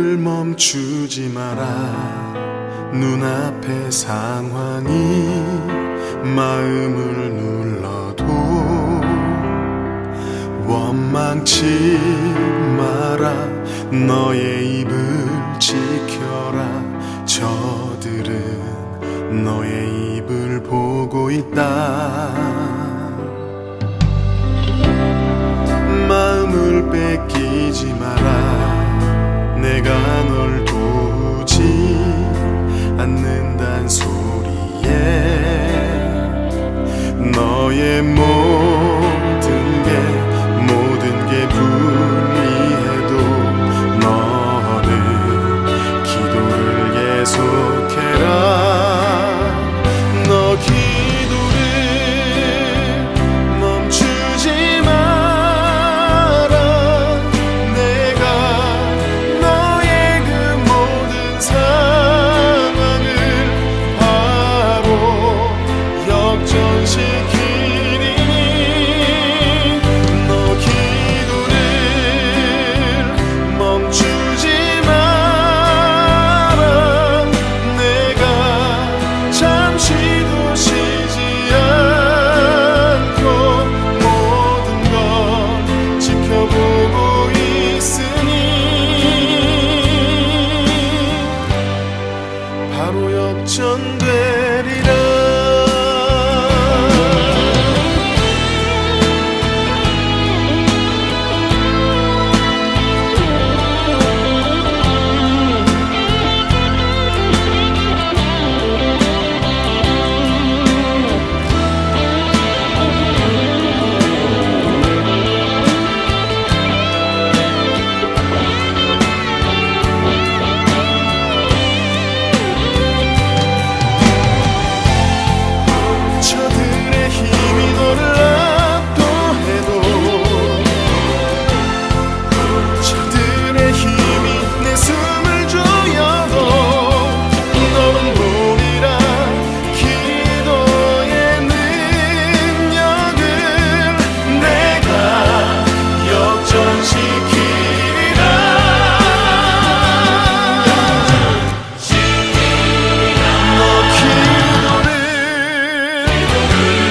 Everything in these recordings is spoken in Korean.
오늘 멈추지 마라. 눈앞의 상황이 마음을 눌러도 원망치 마라. 너의 입을 지켜라. 저들은 너의 입을 보고 있다. 마음을 뺏기지 마라. 내가 널 도우지 않는단 소리에 너의 모든 게 불리해도 너는 기도를 계속해라. 너 기도를 멈추지 마라. 내가 너의 그 모든 상황을 바로 역전시키리니 너 기도를 멈추지 마라. 내가 잠시도 쉬지 않고 모든 걸 지켜보고 있으니 바로 역전되리라. 저들의 힘이 너를 압도해도 저들의 힘이 내 숨을 조여도 너는 보리라. 기도의 능력을 내가 역전시키리라. 너 기도를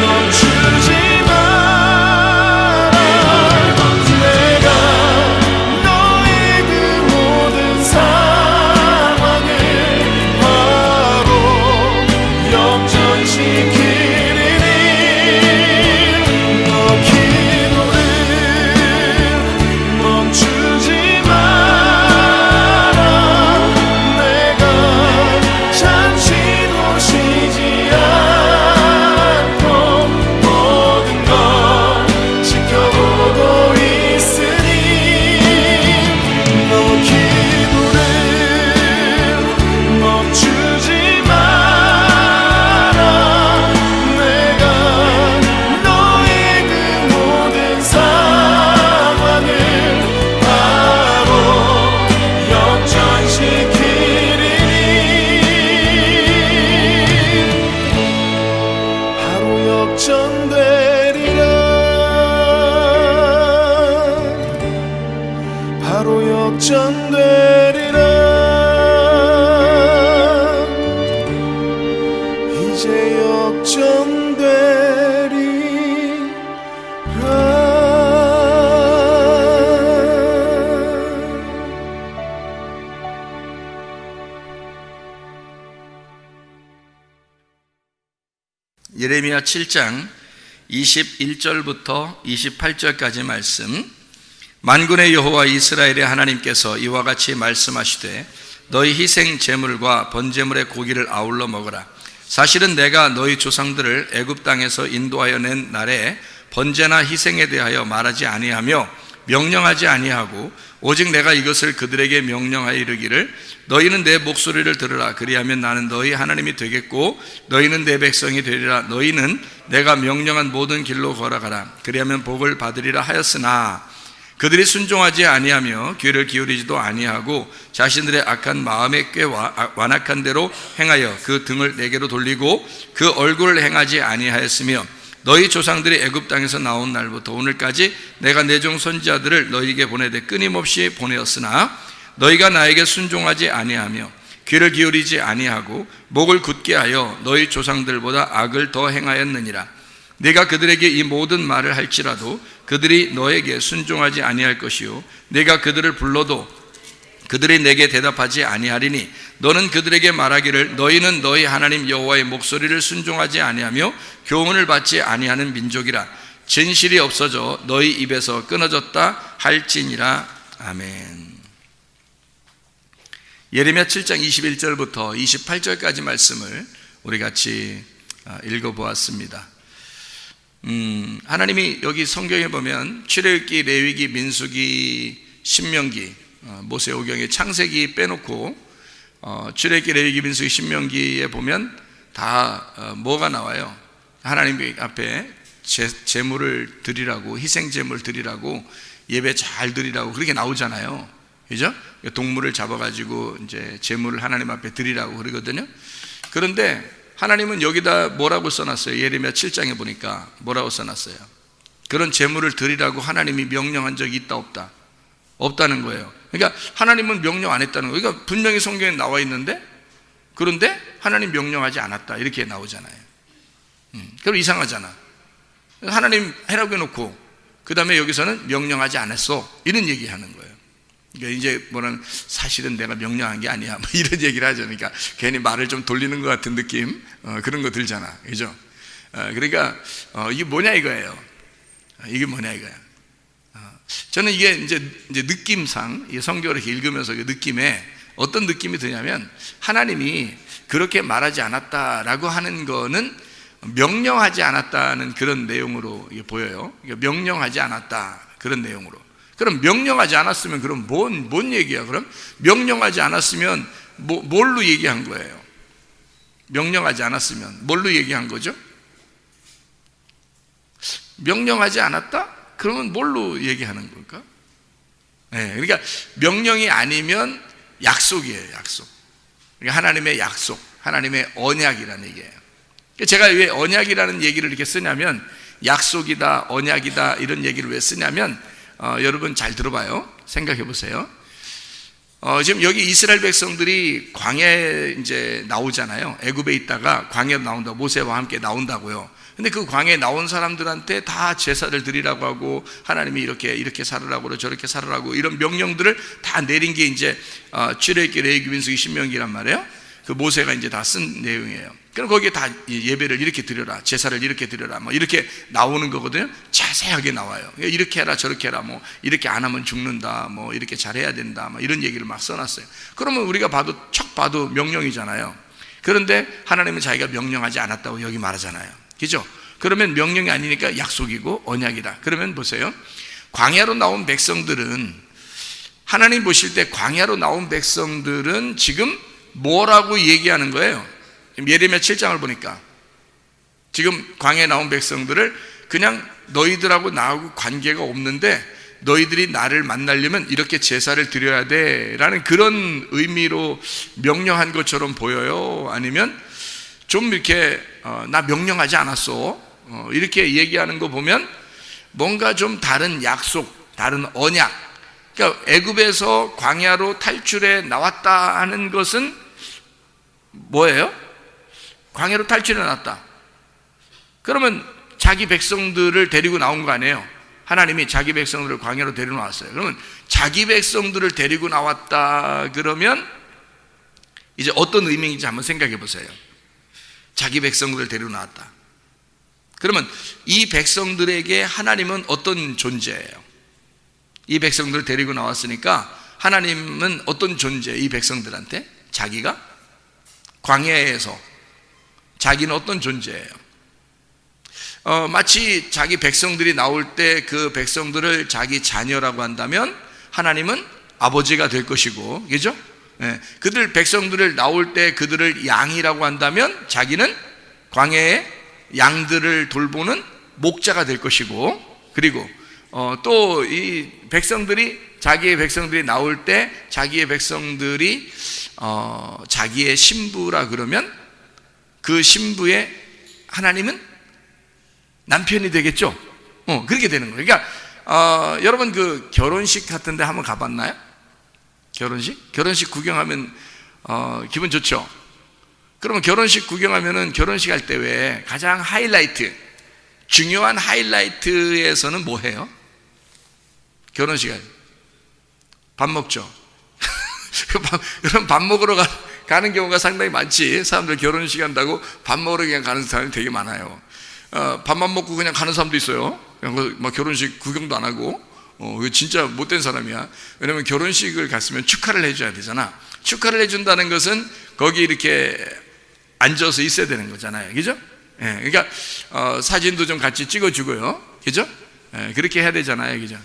멈추지 마라. 내가 너의 그 모든 상황을 바로 역전시키리니 너 기도를 멈추지 마라. 내가 잠시도 쉬지 않고 모든 걸 지켜보고 있으니 너 기도를 멈추지 마라. 내가 너의 그 모든 상황을 바로 역전시키리니 바로 역전되리라. 바로 역전되리라. 이제 역전되리라. 예레미야 7장 21절부터 28절까지 말씀. 만군의 여호와 이스라엘의 하나님께서 이와 같이 말씀하시되 너희 희생 제물과 번제물의 고기를 아울러 먹으라. 사실은 내가 너희 조상들을 애굽 땅에서 인도하여 낸 날에 번제나 희생에 대하여 말하지 아니하며 명령하지 아니하고 오직 내가 이것을 그들에게 명령하여 이르기를 너희는 내 목소리를 들으라. 그리하면 나는 너희 하나님이 되겠고 너희는 내 백성이 되리라. 너희는 내가 명령한 모든 길로 걸어가라. 그리하면 복을 받으리라 하였으나 그들이 순종하지 아니하며 귀를 기울이지도 아니하고 자신들의 악한 마음에 꽤 완악한 대로 행하여 그 등을 내게로 돌리고 그 얼굴을 행하지 아니하였으며 너희 조상들이 애굽 땅에서 나온 날부터 오늘까지 내가 내 종 선지자들을 너희에게 보내되 끊임없이 보내었으나 너희가 나에게 순종하지 아니하며 귀를 기울이지 아니하고 목을 굳게 하여 너희 조상들보다 악을 더 행하였느니라. 내가 그들에게 이 모든 말을 할지라도 그들이 너에게 순종하지 아니할 것이요 내가 그들을 불러도 그들이 내게 대답하지 아니하리니 너는 그들에게 말하기를 너희는 너희 하나님 여호와의 목소리를 순종하지 아니하며 교훈을 받지 아니하는 민족이라. 진실이 없어져 너희 입에서 끊어졌다 할지니라. 아멘. 예레미야 7장 21절부터 28절까지 말씀을 우리 같이 읽어보았습니다. 하나님이 여기 성경에 보면 출애굽기, 레위기, 민수기, 신명기, 모세오경의 창세기 빼놓고 출애굽기, 레위기, 민수기, 신명기에 보면 다 뭐가 나와요? 하나님 앞에 제물을 드리라고, 희생 제물 드리라고, 예배 잘 드리라고 그렇게 나오잖아요. 그죠? 동물을 잡아가지고 이제 제물을 하나님 앞에 드리라고 그러거든요. 그런데 하나님은 여기다 뭐라고 써놨어요? 예레미야 7장에 보니까 뭐라고 써놨어요? 그런 제물을 드리라고 하나님이 명령한 적이 있다 없다? 없다는 거예요. 그러니까 하나님은 명령 안 했다는 거예요. 그러니까 분명히 성경에 나와 있는데, 그런데 하나님 명령하지 않았다 이렇게 나오잖아요. 그럼 이상하잖아. 하나님 해라고 해놓고 그 다음에 여기서는 명령하지 않았어 이런 얘기하는 거예요. 그러니까 이제 뭐는 사실은 내가 명령한 게 아니야 뭐 이런 얘기를 하죠. 그러니까 괜히 말을 좀 돌리는 것 같은 느낌, 그런 거 들잖아, 그죠? 그러니까 이게 뭐냐 이거예요. 이게 뭐냐 이거야. 저는 이게 이제 느낌상 이 성경을 이렇게 읽으면서 그 느낌에 어떤 느낌이 드냐면 하나님이 그렇게 말하지 않았다라고 하는 거는 명령하지 않았다는 그런 내용으로 이게 보여요. 그러니까 명령하지 않았다 그런 내용으로. 그럼 명령하지 않았으면 그럼 뭔 얘기야? 그럼 명령하지 않았으면 뭘로 얘기한 거예요? 명령하지 않았으면 뭘로 얘기한 거죠? 명령하지 않았다? 그러면 뭘로 얘기하는 걸까? 네, 그러니까 명령이 아니면 약속이에요. 약속. 그러니까 하나님의 약속, 하나님의 언약이라는 얘기예요. 제가 왜 언약이라는 얘기를 이렇게 쓰냐면, 약속이다, 언약이다 이런 얘기를 왜 쓰냐면 여러분 잘 들어봐요. 생각해 보세요. 지금 여기 이스라엘 백성들이 광야에 이제 나오잖아요. 애굽에 있다가 광야로 나온다고, 모세와 함께 나온다고요. 근데 그 광야에 나온 사람들한테 다 제사를 드리라고 하고 하나님이 이렇게 살으라고 저렇게 살으라고 이런 명령들을 다 내린 게 이제 출애굽기, 레위기, 민수기, 신명기란 말이에요. 그 모세가 이제 다 쓴 내용이에요. 그럼 거기에 다 예배를 이렇게 드려라, 제사를 이렇게 드려라, 뭐 이렇게 나오는 거거든요. 자세하게 나와요. 이렇게 해라, 저렇게 해라, 뭐 이렇게 안 하면 죽는다, 뭐 이렇게 잘해야 된다, 뭐 이런 얘기를 막 써놨어요. 그러면 우리가 척 봐도 명령이잖아요. 그런데 하나님은 자기가 명령하지 않았다고 여기 말하잖아요. 그죠? 그러면 명령이 아니니까 약속이고 언약이다. 그러면 보세요. 광야로 나온 백성들은, 하나님 보실 때 광야로 나온 백성들은 지금 뭐라고 얘기하는 거예요? 예레미야 7장을 보니까 지금 광야에 나온 백성들을 그냥 너희들하고 나하고 관계가 없는데 너희들이 나를 만나려면 이렇게 제사를 드려야 돼 라는 그런 의미로 명령한 것처럼 보여요? 아니면 좀 이렇게 나 명령하지 않았어 이렇게 얘기하는 거 보면 뭔가 좀 다른 약속, 다른 언약, 그러니까 애굽에서 광야로 탈출해 나왔다 하는 것은 뭐예요? 광야로 탈출해 나왔다. 그러면 자기 백성들을 데리고 나온 거 아니에요? 하나님이 자기 백성들을 광야로 데리고 나왔어요. 그러면 자기 백성들을 데리고 나왔다 그러면 이제 어떤 의미인지 한번 생각해 보세요. 자기 백성들을 데리고 나왔다. 그러면 이 백성들에게 하나님은 어떤 존재예요? 이 백성들을 데리고 나왔으니까 하나님은 어떤 존재예요? 이 백성들한테? 자기가 광야에서 자기는 어떤 존재예요? 마치 자기 백성들이 나올 때 그 백성들을 자기 자녀라고 한다면 하나님은 아버지가 될 것이고, 그죠? 네. 그들 백성들을 나올 때 그들을 양이라고 한다면 자기는 광야의 양들을 돌보는 목자가 될 것이고, 그리고 또 이 백성들이, 자기의 백성들이 나올 때 자기의 백성들이 자기의 신부라 그러면 그 신부의 하나님은 남편이 되겠죠. 그렇게 되는 거예요. 그러니까 여러분 그 결혼식 같은 데 한번 가봤나요? 결혼식 구경하면 기분 좋죠. 그러면 결혼식 구경하면은 결혼식 할 때 왜 가장 하이라이트, 중요한 하이라이트에서는 뭐 해요? 결혼식 할 때 밥 먹죠. 그럼 밥 먹으러 가는 경우가 상당히 많지. 사람들 결혼식 한다고 밥 먹으러 그냥 가는 사람이 되게 많아요. 밥만 먹고 그냥 가는 사람도 있어요. 그냥 막 결혼식 구경도 안 하고. 이거 진짜 못된 사람이야. 왜냐면 결혼식을 갔으면 축하를 해줘야 되잖아. 축하를 해준다는 것은 거기 이렇게 앉아서 있어야 되는 거잖아요. 그죠? 예, 그러니까 사진도 좀 같이 찍어주고요. 그죠? 예, 그렇게 해야 되잖아요. 그죠?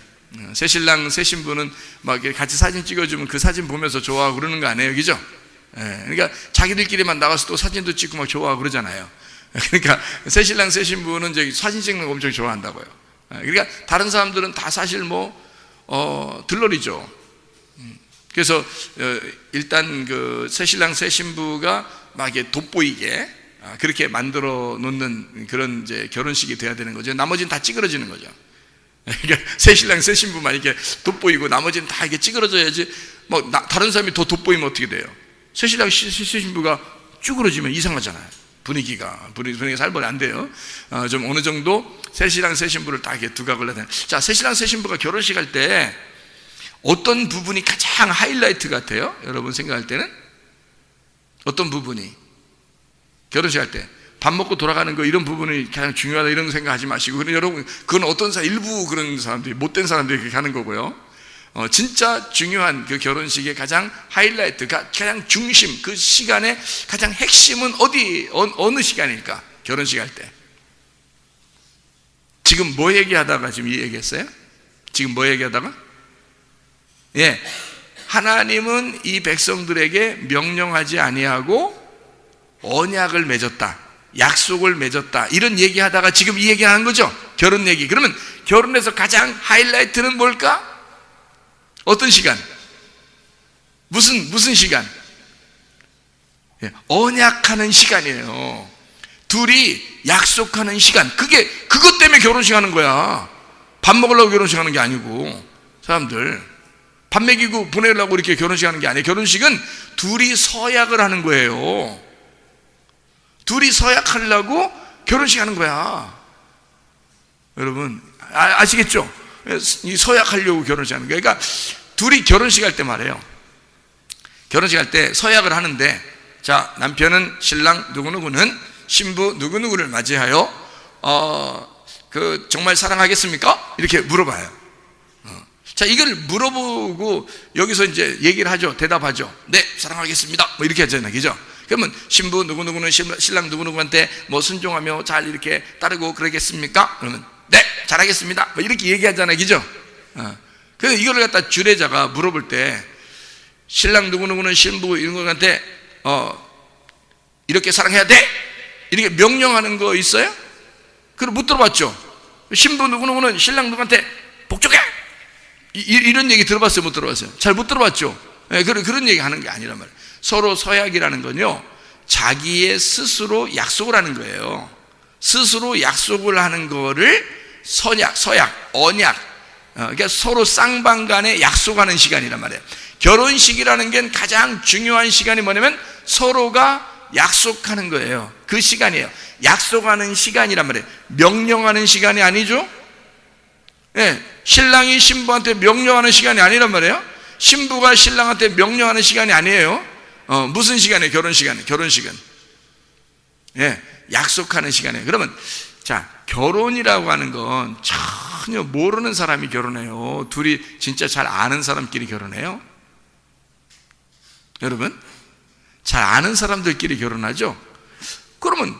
새신랑 새신부는 막 이렇게 같이 사진 찍어주면 그 사진 보면서 좋아하고 그러는 거 아니에요. 그죠? 예, 그러니까 자기들끼리만 나가서 또 사진도 찍고 막 좋아하고 그러잖아요. 그러니까 새신랑 새신부는 저기 사진 찍는 거 엄청 좋아한다고요. 그러니까 다른 사람들은 다 사실 들러리죠. 그래서 일단 그 새신랑 새신부가 막 이렇게 돋보이게 그렇게 만들어 놓는 그런 이제 결혼식이 돼야 되는 거죠. 나머지는 다 찌그러지는 거죠. 그러니까 새신랑 새신부만 이렇게 돋보이고 나머지는 다 이렇게 찌그러져야지. 다른 사람이 더 돋보이면 어떻게 돼요? 새신랑 새신부가 쭈그러지면 이상하잖아요. 분위기가 살벌이 안 돼요. 좀 어느 정도 새신랑 새신부를 다 이렇게 두각을 내는. 자, 새신랑 새신부가 결혼식 할 때 어떤 부분이 가장 하이라이트 같아요? 여러분 생각할 때는 어떤 부분이? 결혼식 할 때 밥 먹고 돌아가는 거 이런 부분이 가장 중요하다 이런 생각하지 마시고, 여러분 그건 어떤 일부 그런 사람들이 못된 사람들이 그렇게 하는 거고요. 진짜 중요한 그 결혼식의 가장 하이라이트가 가장 중심, 그 시간의 가장 핵심은 어느 시간일까? 결혼식 할 때. 지금 뭐 얘기하다가 지금 이 얘기했어요? 지금 뭐 얘기하다가? 예, 하나님은 이 백성들에게 명령하지 아니하고 언약을 맺었다, 약속을 맺었다, 이런 얘기하다가 지금 이 얘기하는 거죠. 결혼 얘기. 그러면 결혼에서 가장 하이라이트는 뭘까? 어떤 시간? 무슨 시간? 예, 언약하는 시간이에요. 둘이 약속하는 시간. 그것 때문에 결혼식 하는 거야. 밥 먹으려고 결혼식 하는 게 아니고. 사람들 밥 먹이고 보내려고 이렇게 결혼식 하는 게 아니에요. 결혼식은 둘이 서약을 하는 거예요. 둘이 서약하려고 결혼식 하는 거야. 여러분 아시겠죠? 이 서약하려고 결혼식 하는 거야. 그러니까 둘이 결혼식 할 때 말이에요. 결혼식 할 때 서약을 하는데, 자, 남편은 신랑 누구누구는 신부 누구누구를 맞이하여 정말 사랑하겠습니까? 이렇게 물어봐요. 자, 이걸 물어보고 여기서 이제 얘기를 하죠. 대답하죠. 네, 사랑하겠습니다. 뭐 이렇게 하잖아요. 그죠? 그러면 신부 누구누구는 신랑 누구누구한테 뭐 순종하며 잘 이렇게 따르고 그러겠습니까? 그러면 네, 잘하겠습니다. 뭐 이렇게 얘기하잖아요. 그죠? 그래서 이거를 갖다 주례자가 물어볼 때 신랑 누구누구는 신부 이런 거한테 이렇게 사랑해야 돼? 이렇게 명령하는 거 있어요? 그걸 못 들어봤죠? 신부 누구누구는 신랑 누구한테 복종해! 이런 얘기 들어봤어요? 못 들어봤어요? 잘 못 들어봤죠? 네, 그런 얘기 하는 게 아니란 말이에요. 서로 서약이라는 건요, 자기의 스스로 약속을 하는 거예요. 스스로 약속을 하는 거를 서약, 언약, 그러니까 서로 쌍방간에 약속하는 시간이란 말이에요. 결혼식이라는 게 가장 중요한 시간이 뭐냐면 서로가 약속하는 거예요. 그 시간이에요. 약속하는 시간이란 말이에요. 명령하는 시간이 아니죠. 네, 신랑이 신부한테 명령하는 시간이 아니란 말이에요. 신부가 신랑한테 명령하는 시간이 아니에요. 무슨 시간이에요? 결혼식은 예, 약속하는 시간이에요. 그러면 자, 결혼이라고 하는 건 전혀 모르는 사람이 결혼해요? 둘이 진짜 잘 아는 사람끼리 결혼해요? 여러분, 잘 아는 사람들끼리 결혼하죠? 그러면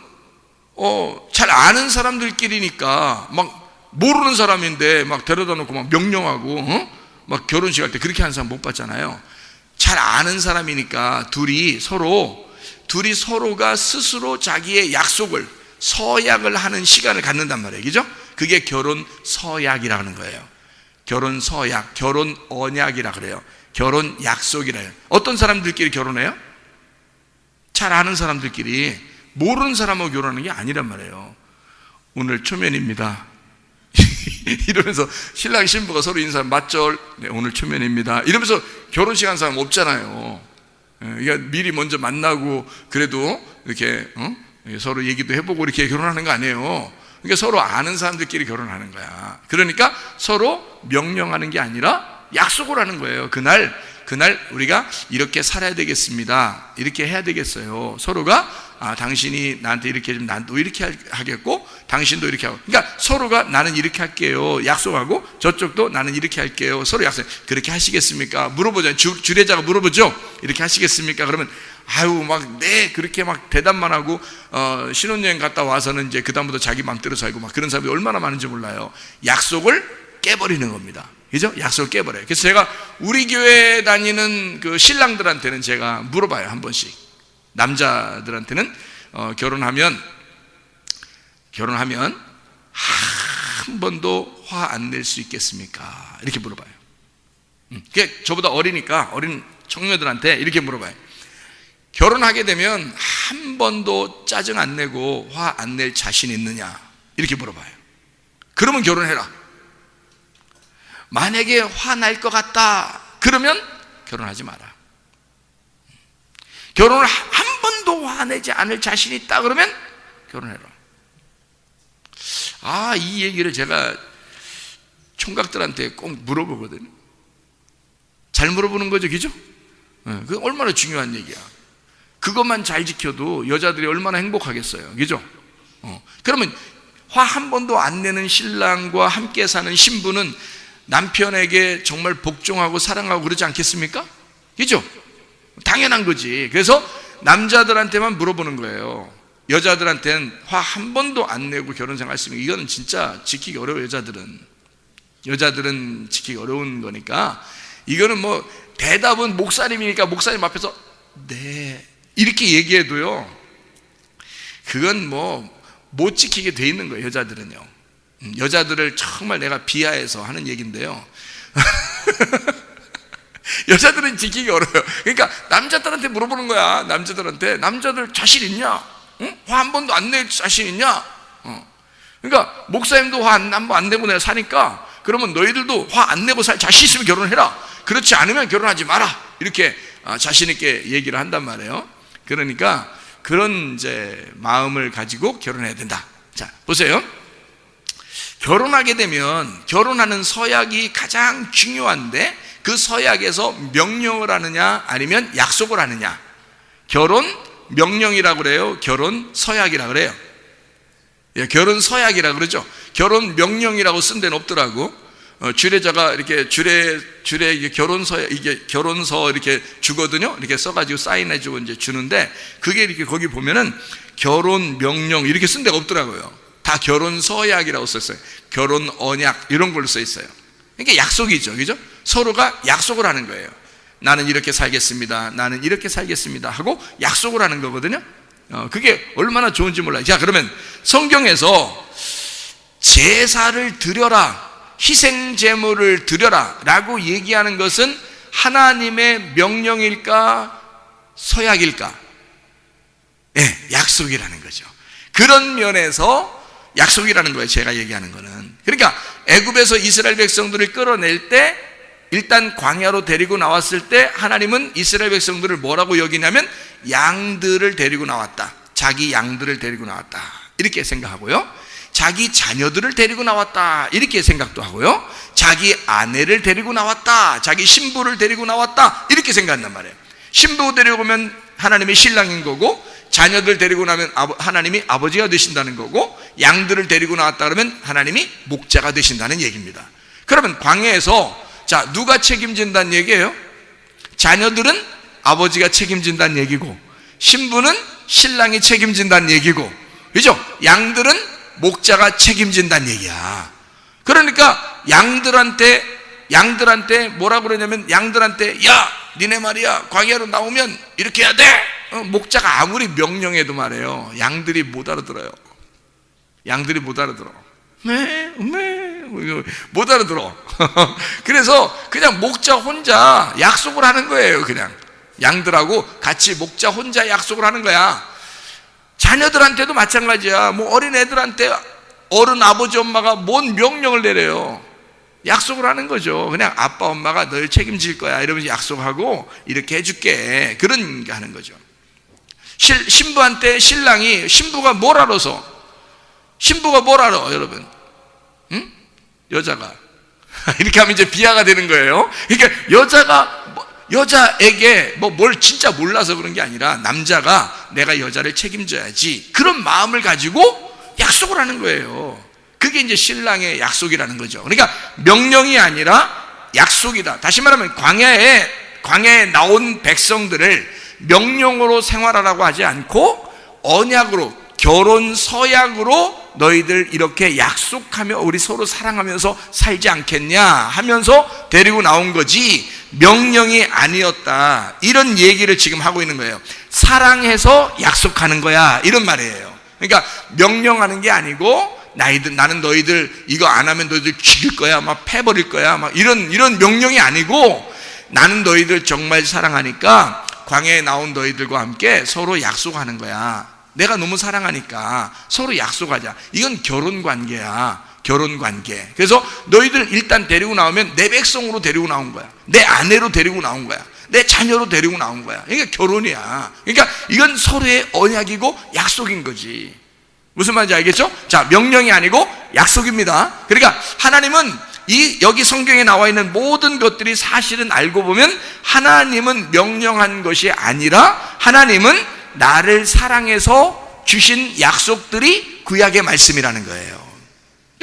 잘 아는 사람들끼리니까 막 모르는 사람인데 막 데려다 놓고 막 명령하고 막 결혼식 할 때 그렇게 하는 사람 못 봤잖아요. 잘 아는 사람이니까 둘이 서로가 스스로 자기의 약속을, 서약을 하는 시간을 갖는단 말이에요. 그죠? 그게 결혼 서약이라는 거예요. 결혼 서약, 결혼 언약이라 그래요. 결혼 약속이라 해요. 어떤 사람들끼리 결혼해요? 잘 아는 사람들끼리. 모르는 사람하고 결혼하는 게 아니란 말이에요. 오늘 초면입니다. 이러면서 신랑 신부가 서로 인사하면 맞죠? 네, 오늘 초면입니다. 이러면서 결혼식 한 사람 없잖아요. 그러니까 미리 먼저 만나고 그래도 이렇게 서로 얘기도 해보고 이렇게 결혼하는 거 아니에요. 그러니까 서로 아는 사람들끼리 결혼하는 거야. 그러니까 서로 명령하는 게 아니라 약속을 하는 거예요. 그날 우리가 이렇게 살아야 되겠습니다. 이렇게 해야 되겠어요. 서로가 당신이 나한테 이렇게 해주면 나도 이렇게 하겠고 당신도 이렇게 하고, 그러니까 서로가 나는 이렇게 할게요 약속하고 저쪽도 나는 이렇게 할게요 서로 약속. 그렇게 하시겠습니까? 물어보잖아요. 주례자가 물어보죠. 이렇게 하시겠습니까? 그러면 막 네 그렇게 막 대답만 하고 신혼여행 갔다 와서는 이제 그다음부터 자기 맘대로 살고 막 그런 사람이 얼마나 많은지 몰라요. 약속을 깨버리는 겁니다. 그죠? 약속을 깨버려요. 그래서 제가 우리 교회 다니는 그 신랑들한테는 제가 물어봐요. 한 번씩. 남자들한테는 결혼하면 한 번도 화 안 낼 수 있겠습니까? 이렇게 물어봐요. 그게 저보다 어리니까 어린 청년들한테 이렇게 물어봐요. 결혼하게 되면 한 번도 짜증 안 내고 화 안 낼 자신 있느냐? 이렇게 물어봐요. 그러면 결혼해라. 만약에 화날 것 같다 그러면 결혼하지 마라. 결혼을 한 번도 화내지 않을 자신이 있다 그러면 결혼해라. 이 얘기를 제가 총각들한테 꼭 물어보거든요. 잘 물어보는 거죠, 그죠? 그게 얼마나 중요한 얘기야. 그것만 잘 지켜도 여자들이 얼마나 행복하겠어요, 그죠? 그러면 화 한 번도 안 내는 신랑과 함께 사는 신부는 남편에게 정말 복종하고 사랑하고 그러지 않겠습니까? 그죠? 당연한 거지. 그래서 남자들한테만 물어보는 거예요. 여자들한테는 화 한 번도 안 내고 결혼생활 했으면 이거는 진짜 지키기 어려워요. 여자들은 지키기 어려운 거니까. 이거는 뭐 대답은 목사님이니까 목사님 앞에서 네 이렇게 얘기해도요 그건 뭐 못 지키게 돼 있는 거예요. 여자들은요. 여자들을 정말 내가 비하해서 하는 얘기인데요 여자들은 지키기 어려워요. 그러니까 남자들한테 물어보는 거야. 남자들 자신 있냐? 화 한 번도 안 낼 자신 있냐? 그러니까 목사님도 화 한 번 안 내고 내가 사니까 그러면 너희들도 화 안 내고 살 자신 있으면 결혼해라. 그렇지 않으면 결혼하지 마라. 이렇게 자신 있게 얘기를 한단 말이에요. 그러니까 그런 이제 마음을 가지고 결혼해야 된다. 자, 보세요. 결혼하게 되면 결혼하는 서약이 가장 중요한데 그 서약에서 명령을 하느냐 아니면 약속을 하느냐. 결혼 명령이라고 그래요. 결혼 서약이라고 그래요. 결혼 서약이라고 그러죠. 결혼 명령이라고 쓴 데는 없더라고. 주례자가 이렇게 주례 결혼서 이게 결혼서 이렇게 주거든요. 이렇게 써가지고 사인해주고 이제 주는데 그게 이렇게 거기 보면은 결혼 명령 이렇게 쓴 데가 없더라고요. 다 결혼 서약이라고 썼어요. 결혼 언약 이런 걸로 써 있어요. 그러니까 약속이죠, 그죠? 서로가 약속을 하는 거예요. 나는 이렇게 살겠습니다. 나는 이렇게 살겠습니다. 하고 약속을 하는 거거든요. 그게 얼마나 좋은지 몰라요. 자, 그러면 성경에서 제사를 드려라. 희생 제물을 드려라 라고 얘기하는 것은 하나님의 명령일까 서약일까? 네, 약속이라는 거죠. 그런 면에서 약속이라는 거예요. 제가 얘기하는 거는. 그러니까 애굽에서 이스라엘 백성들을 끌어낼 때 일단 광야로 데리고 나왔을 때 하나님은 이스라엘 백성들을 뭐라고 여기냐면 양들을 데리고 나왔다. 자기 양들을 데리고 나왔다. 이렇게 생각하고요. 자기 자녀들을 데리고 나왔다 이렇게 생각도 하고요. 자기 아내를 데리고 나왔다, 자기 신부를 데리고 나왔다 이렇게 생각한단 말이에요. 신부 데리고 오면 하나님이 신랑인 거고, 자녀들 데리고 나면 하나님이 아버지가 되신다는 거고, 양들을 데리고 나왔다 그러면 하나님이 목자가 되신다는 얘기입니다. 그러면 광야에서 자 누가 책임진다는 얘기예요? 자녀들은 아버지가 책임진다는 얘기고, 신부는 신랑이 책임진다는 얘기고, 그죠? 양들은 목자가 책임진다는 얘기야. 그러니까 양들한테 뭐라고 그러냐면 양들한테 야 니네 말이야 광야로 나오면 이렇게 해야 돼. 목자가 아무리 명령해도 말이에요 양들이 못 알아들어요. 양들이 못 알아들어. 못 알아들어. 그래서 그냥 목자 혼자 약속을 하는 거예요. 그냥 양들하고 같이 목자 혼자 약속을 하는 거야. 자녀들한테도 마찬가지야. 뭐 어린 애들한테 어른 아버지 엄마가 뭔 명령을 내려요? 약속을 하는 거죠. 그냥 아빠 엄마가 널 책임질 거야 이러면서 약속하고 이렇게 해줄게, 그런 게 하는 거죠. 신부한테 신부가 뭘 알아서? 신부가 뭘 알아 여러분? 응? 여자가 이렇게 하면 이제 비하가 되는 거예요. 그러니까 여자에게 뭘 진짜 몰라서 그런 게 아니라 남자가 내가 여자를 책임져야지, 그런 마음을 가지고 약속을 하는 거예요. 그게 이제 신랑의 약속이라는 거죠. 그러니까 명령이 아니라 약속이다. 다시 말하면 광야에 나온 백성들을 명령으로 생활하라고 하지 않고 언약으로, 결혼 서약으로 너희들 이렇게 약속하며 우리 서로 사랑하면서 살지 않겠냐 하면서 데리고 나온 거지, 명령이 아니었다, 이런 얘기를 지금 하고 있는 거예요. 사랑해서 약속하는 거야, 이런 말이에요. 그러니까 명령하는 게 아니고 나는 너희들 이거 안 하면 너희들 죽일 거야, 막 패버릴 거야, 막 이런 명령이 아니고, 나는 너희들 정말 사랑하니까 광야에 나온 너희들과 함께 서로 약속하는 거야. 내가 너무 사랑하니까 서로 약속하자. 이건 결혼 관계야, 결혼 관계. 그래서 너희들 일단 데리고 나오면 내 백성으로 데리고 나온 거야, 내 아내로 데리고 나온 거야, 내 자녀로 데리고 나온 거야. 그러니까 결혼이야. 그러니까 이건 서로의 언약이고 약속인 거지. 무슨 말인지 알겠죠? 자, 명령이 아니고 약속입니다. 그러니까 하나님은 여기 성경에 나와 있는 모든 것들이 사실은 알고 보면 하나님은 명령한 것이 아니라 하나님은 나를 사랑해서 주신 약속들이 구약의 말씀이라는 거예요.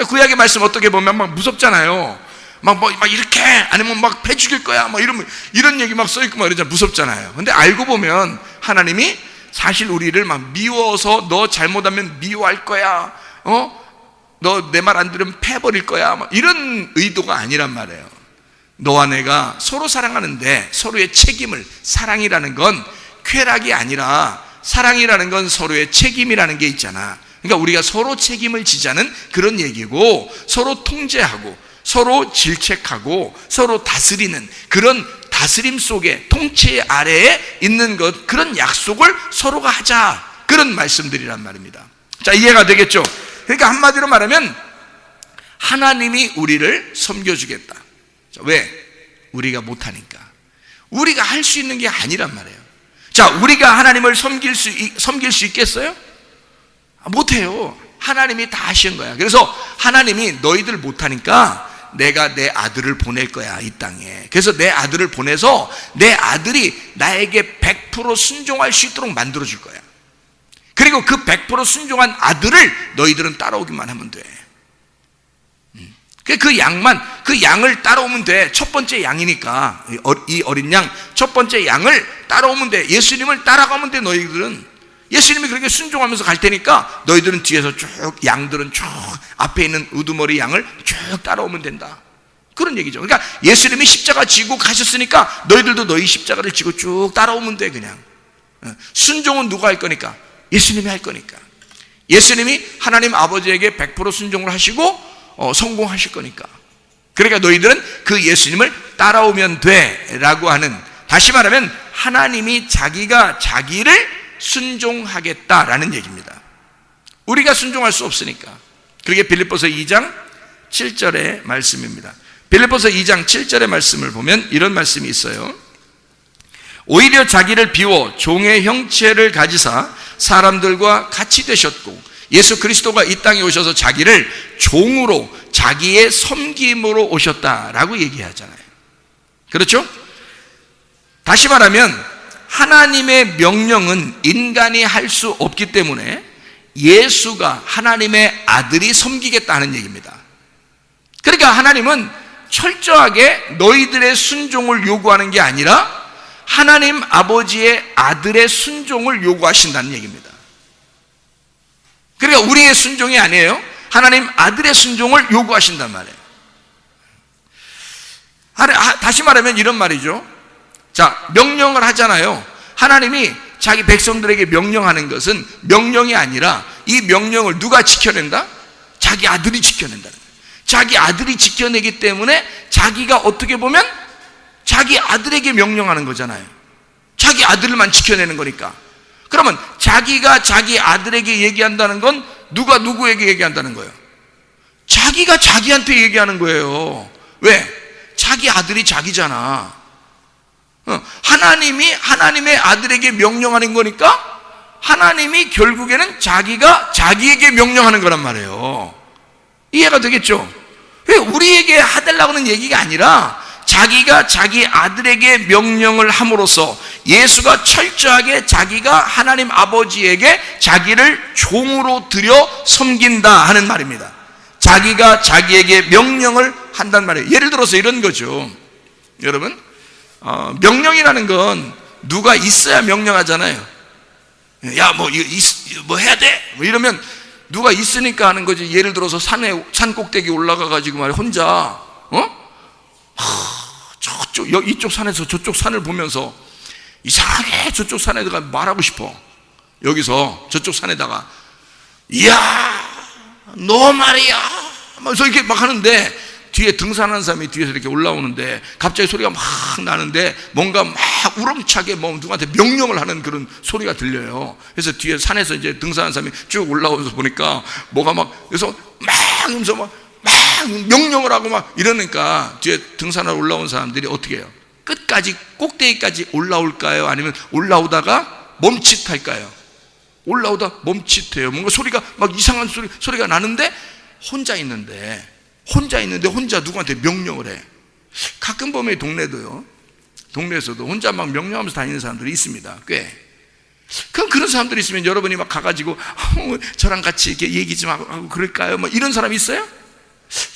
구약의 말씀 어떻게 보면 막 무섭잖아요. 막 이렇게, 아니면 막 패 죽일 거야, 막 이런 얘기 막 써있고 막 이러잖아요. 무섭잖아요. 근데 알고 보면 하나님이 사실 우리를 막 미워서 너 잘못하면 미워할 거야, 너 내 말 안 들으면 패버릴 거야, 막 이런 의도가 아니란 말이에요. 너와 내가 서로 사랑하는데 서로의 책임을, 사랑이라는 건 쾌락이 아니라 사랑이라는 건 서로의 책임이라는 게 있잖아. 그러니까 우리가 서로 책임을 지자는 그런 얘기고, 서로 통제하고 서로 질책하고 서로 다스리는 그런 다스림 속에, 통치 아래에 있는 것, 그런 약속을 서로가 하자, 그런 말씀들이란 말입니다. 자, 이해가 되겠죠? 그러니까 한마디로 말하면 하나님이 우리를 섬겨주겠다. 왜? 우리가 못하니까. 우리가 할 수 있는 게 아니란 말이에요. 자, 우리가 하나님을 섬길 수 있겠어요? 못해요. 하나님이 다 하신 거야. 그래서 하나님이 너희들 못하니까 내가 내 아들을 보낼 거야, 이 땅에. 그래서 내 아들을 보내서 내 아들이 나에게 100% 순종할 수 있도록 만들어 줄 거야. 그리고 그 100% 순종한 아들을 너희들은 따라오기만 하면 돼. 그 양을 따라오면 돼. 첫 번째 양이니까, 이 어린 양, 첫 번째 양을 따라오면 돼. 예수님을 따라가면 돼. 너희들은 예수님이 그렇게 순종하면서 갈 테니까 너희들은 뒤에서 쭉, 양들은 쭉 앞에 있는 우두머리 양을 쭉 따라오면 된다, 그런 얘기죠. 그러니까 예수님이 십자가 지고 가셨으니까 너희들도 너희 십자가를 지고 쭉 따라오면 돼. 그냥 순종은 누가 할 거니까? 예수님이 할 거니까. 예수님이 하나님 아버지에게 100% 순종을 하시고 성공하실 거니까. 그러니까 너희들은 그 예수님을 따라오면 돼 라고 하는, 다시 말하면 하나님이 자기가 자기를 순종하겠다라는 얘기입니다. 우리가 순종할 수 없으니까. 그게 빌립보서 2장 7절의 말씀입니다. 빌립보서 2장 7절의 말씀을 보면 이런 말씀이 있어요. 오히려 자기를 비워 종의 형체를 가지사 사람들과 같이 되셨고, 예수 그리스도가 이 땅에 오셔서 자기를 종으로, 자기의 섬김으로 오셨다라고 얘기하잖아요. 그렇죠? 다시 말하면 하나님의 명령은 인간이 할 수 없기 때문에 예수가, 하나님의 아들이 섬기겠다는 얘기입니다. 그러니까 하나님은 철저하게 너희들의 순종을 요구하는 게 아니라 하나님 아버지의 아들의 순종을 요구하신다는 얘기입니다. 그러니까 우리의 순종이 아니에요. 하나님 아들의 순종을 요구하신단 말이에요. 다시 말하면 이런 말이죠. 자, 명령을 하잖아요. 하나님이 자기 백성들에게 명령하는 것은 명령이 아니라 이 명령을 누가 지켜낸다? 자기 아들이 지켜낸다는 거예요. 자기 아들이 지켜내기 때문에 자기가 어떻게 보면 자기 아들에게 명령하는 거잖아요. 자기 아들만 지켜내는 거니까. 그러면 자기가 자기 아들에게 얘기한다는 건 누가 누구에게 얘기한다는 거예요? 자기가 자기한테 얘기하는 거예요. 왜? 자기 아들이 자기잖아. 하나님이 하나님의 아들에게 명령하는 거니까 하나님이 결국에는 자기가 자기에게 명령하는 거란 말이에요. 이해가 되겠죠? 왜 우리에게 해달라고 하는 얘기가 아니라 자기가 자기 아들에게 명령을 함으로써 예수가 철저하게 자기가 하나님 아버지에게 자기를 종으로 들여 섬긴다 하는 말입니다. 자기가 자기에게 명령을 한단 말이에요. 예를 들어서 이런 거죠. 여러분, 명령이라는 건 누가 있어야 명령하잖아요. 야, 뭐 해야 돼? 뭐 이러면 누가 있으니까 하는 거지. 예를 들어서 산 꼭대기 올라가가지고 말이야, 혼자, 이쪽 산에서 저쪽 산을 보면서 이상하게 저쪽 산에다가 말하고 싶어. 여기서 저쪽 산에다가, 이야, 너 말이야. 그래서 이렇게 막 하는데, 뒤에 등산하는 사람이 뒤에서 이렇게 올라오는데 갑자기 소리가 막 나는데 뭔가 막 우렁차게 누구한테 명령을 하는 그런 소리가 들려요. 그래서 뒤에 산에서 이제 등산하는 사람이 쭉 올라오면서 보니까 뭐가 막, 그래서 막 하면서 막 명령을 하고 막 이러니까 뒤에 등산하러 올라온 사람들이 어떻게 해요? 끝까지 꼭대기까지 올라올까요? 아니면 올라오다가 멈칫할까요? 올라오다 멈칫해요. 뭔가 소리가 막 이상한 소리가 나는데 혼자 있는데 혼자 누구한테 명령을 해. 가끔 보면 동네에서도 혼자 막 명령하면서 다니는 사람들이 있습니다. 꽤. 그럼 그런 사람들이 있으면 여러분이 막 가가지고 저랑 같이 이렇게 얘기 좀 하고 그럴까요? 뭐 이런 사람이 있어요?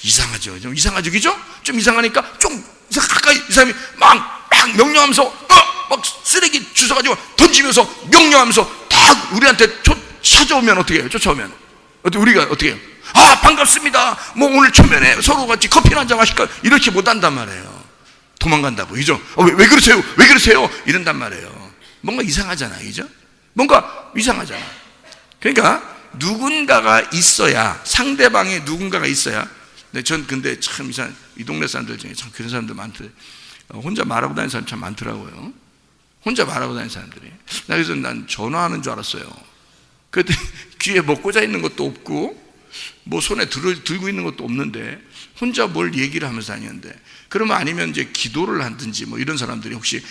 이상하죠. 좀 이상하죠, 그죠? 좀 이상하니까 좀 가까이 이 사람이 막 명령하면서 막 쓰레기 주워가지고 던지면서 명령하면서 딱 우리한테 찾아오면 어떻게 해요? 쫓아오면 우리가 어떻게 해요? 아, 반갑습니다. 뭐 오늘 초면에 서로 같이 커피 한잔 마실까? 이렇게 못 한단 말이에요. 도망간다고, 그죠? 왜 그러세요? 왜 그러세요? 이런단 말이에요. 뭔가 이상하잖아요, 그죠? 뭔가 이상하잖아. 그러니까 누군가가 있어야, 상대방에 누군가가 있어야. 근데 참 이상, 이 동네 사람들 중에 참 그런 사람들 많더라고요. 혼자 말하고 다니는 사람 참 많더라고요. 혼자 말하고 다니는 사람들이. 그래서 난 전화하는 줄 알았어요. 그때 귀에 뭐 꽂아 있는 것도 없고 뭐 손에 들고 있는 것도 없는데 혼자 뭘 얘기를 하면서 다니는데, 그러면 아니면 이제 기도를 하든지 뭐 이런 사람들이 혹시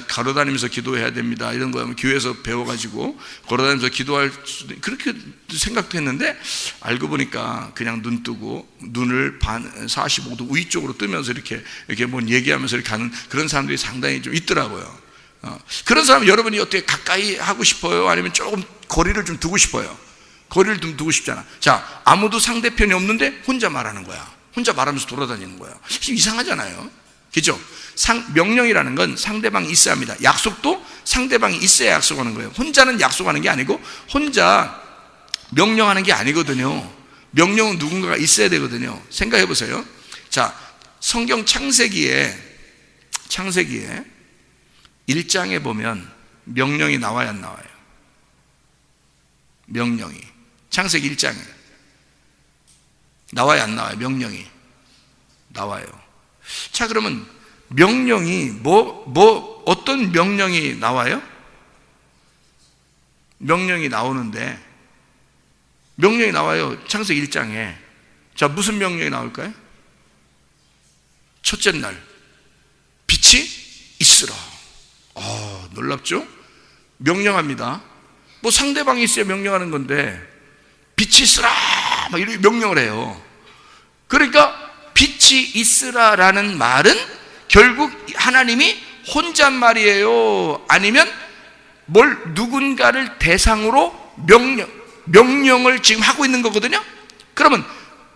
걸어다니면서 기도해야 됩니다 이런 거 하면 교회에서 배워가지고 걸어다니면서 기도할 수도, 그렇게 생각도 했는데 알고 보니까 그냥 눈 뜨고 눈을 45도 위쪽으로 뜨면서 이렇게 뭔 얘기하면서 이렇게 하는 그런 사람들이 상당히 좀 있더라고요. 그런 사람 여러분이 어떻게 가까이 하고 싶어요? 아니면 조금 거리를 좀 두고 싶어요? 거리를 좀 두고 싶잖아. 자, 아무도 상대편이 없는데 혼자 말하는 거야. 혼자 말하면서 돌아다니는 거야. 이상하잖아요, 그죠? 명령이라는 건 상대방이 있어야 합니다. 약속도 상대방이 있어야 약속하는 거예요. 혼자는 약속하는 게 아니고 혼자 명령하는 게 아니거든요. 명령은 누군가가 있어야 되거든요. 생각해 보세요. 자, 성경 창세기에 1장에 보면 명령이 나와야 안 나와요? 명령이 창세기 1장에 나와야 안 나와요? 명령이 나와요. 자, 그러면 명령이 어떤 명령이 나와요? 명령이 나오는데, 명령이 나와요. 창세기 1장에. 자, 무슨 명령이 나올까요? 첫째 날 빛이 있으라. 놀랍죠? 명령합니다. 뭐 상대방이 있어야 명령하는 건데 빛이 있으라 막 이렇게 명령을 해요. 그러니까 빛이 있으라라는 말은 결국 하나님이 혼잣말이에요? 아니면 누군가를 대상으로 명령을 지금 하고 있는 거거든요? 그러면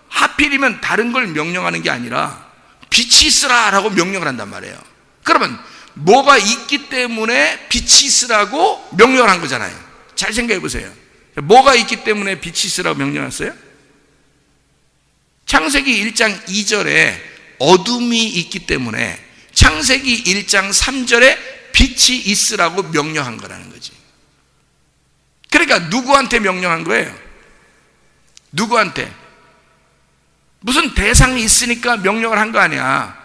하필이면 다른 걸 명령하는 게 아니라 빛이 있으라라고 명령을 한단 말이에요. 그러면 뭐가 있기 때문에 빛이 있으라고 명령을 한 거잖아요. 잘 생각해 보세요. 뭐가 있기 때문에 빛이 있으라고 명령했어요? 창세기 1장 2절에 어둠이 있기 때문에 창세기 1장 3절에 빛이 있으라고 명령한 거라는 거지. 그러니까 누구한테 명령한 거예요? 누구한테? 무슨 대상이 있으니까 명령을 한 거 아니야.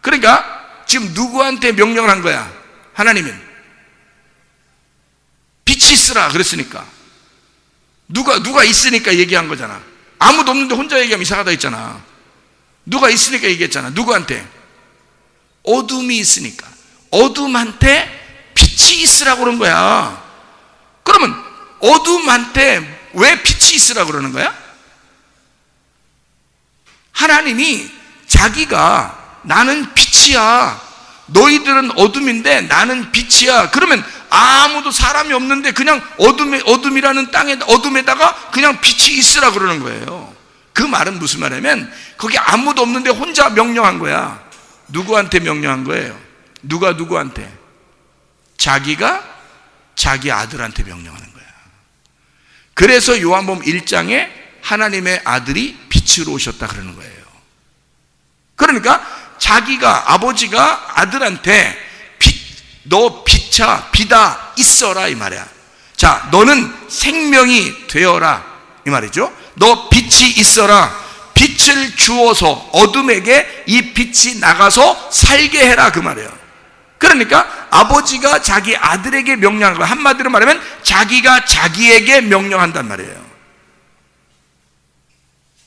그러니까 지금 누구한테 명령을 한 거야? 하나님은 빛이 있으라 그랬으니까 누가 있으니까 얘기한 거잖아. 아무도 없는데 혼자 얘기하면 이상하다 했잖아. 누가 있으니까 얘기했잖아. 누구한테? 어둠이 있으니까. 어둠한테 빛이 있으라고 그런 거야. 그러면 어둠한테 왜 빛이 있으라고 그러는 거야? 하나님이 자기가 나는 빛이야, 너희들은 어둠인데 나는 빛이야. 그러면 아무도 사람이 없는데 그냥 어둠이라는 땅에, 어둠에다가 그냥 빛이 있으라 그러는 거예요. 그 말은 무슨 말이냐면 거기 아무도 없는데 혼자 명령한 거야. 누구한테 명령한 거예요? 누가 누구한테? 자기가 자기 아들한테 명령하는 거야. 그래서 요한복음 1장에 하나님의 아들이 빛으로 오셨다 그러는 거예요. 그러니까 자기가, 아버지가 아들한테 너 빛아 있어라 이 말이야. 자, 너는 생명이 되어라 이 말이죠. 너 빛이 있어라. 빛을 주어서 어둠에게 이 빛이 나가서 살게 해라 그 말이에요. 그러니까 아버지가 자기 아들에게 명령한 거야. 한마디로 말하면 자기가 자기에게 명령한단 말이에요.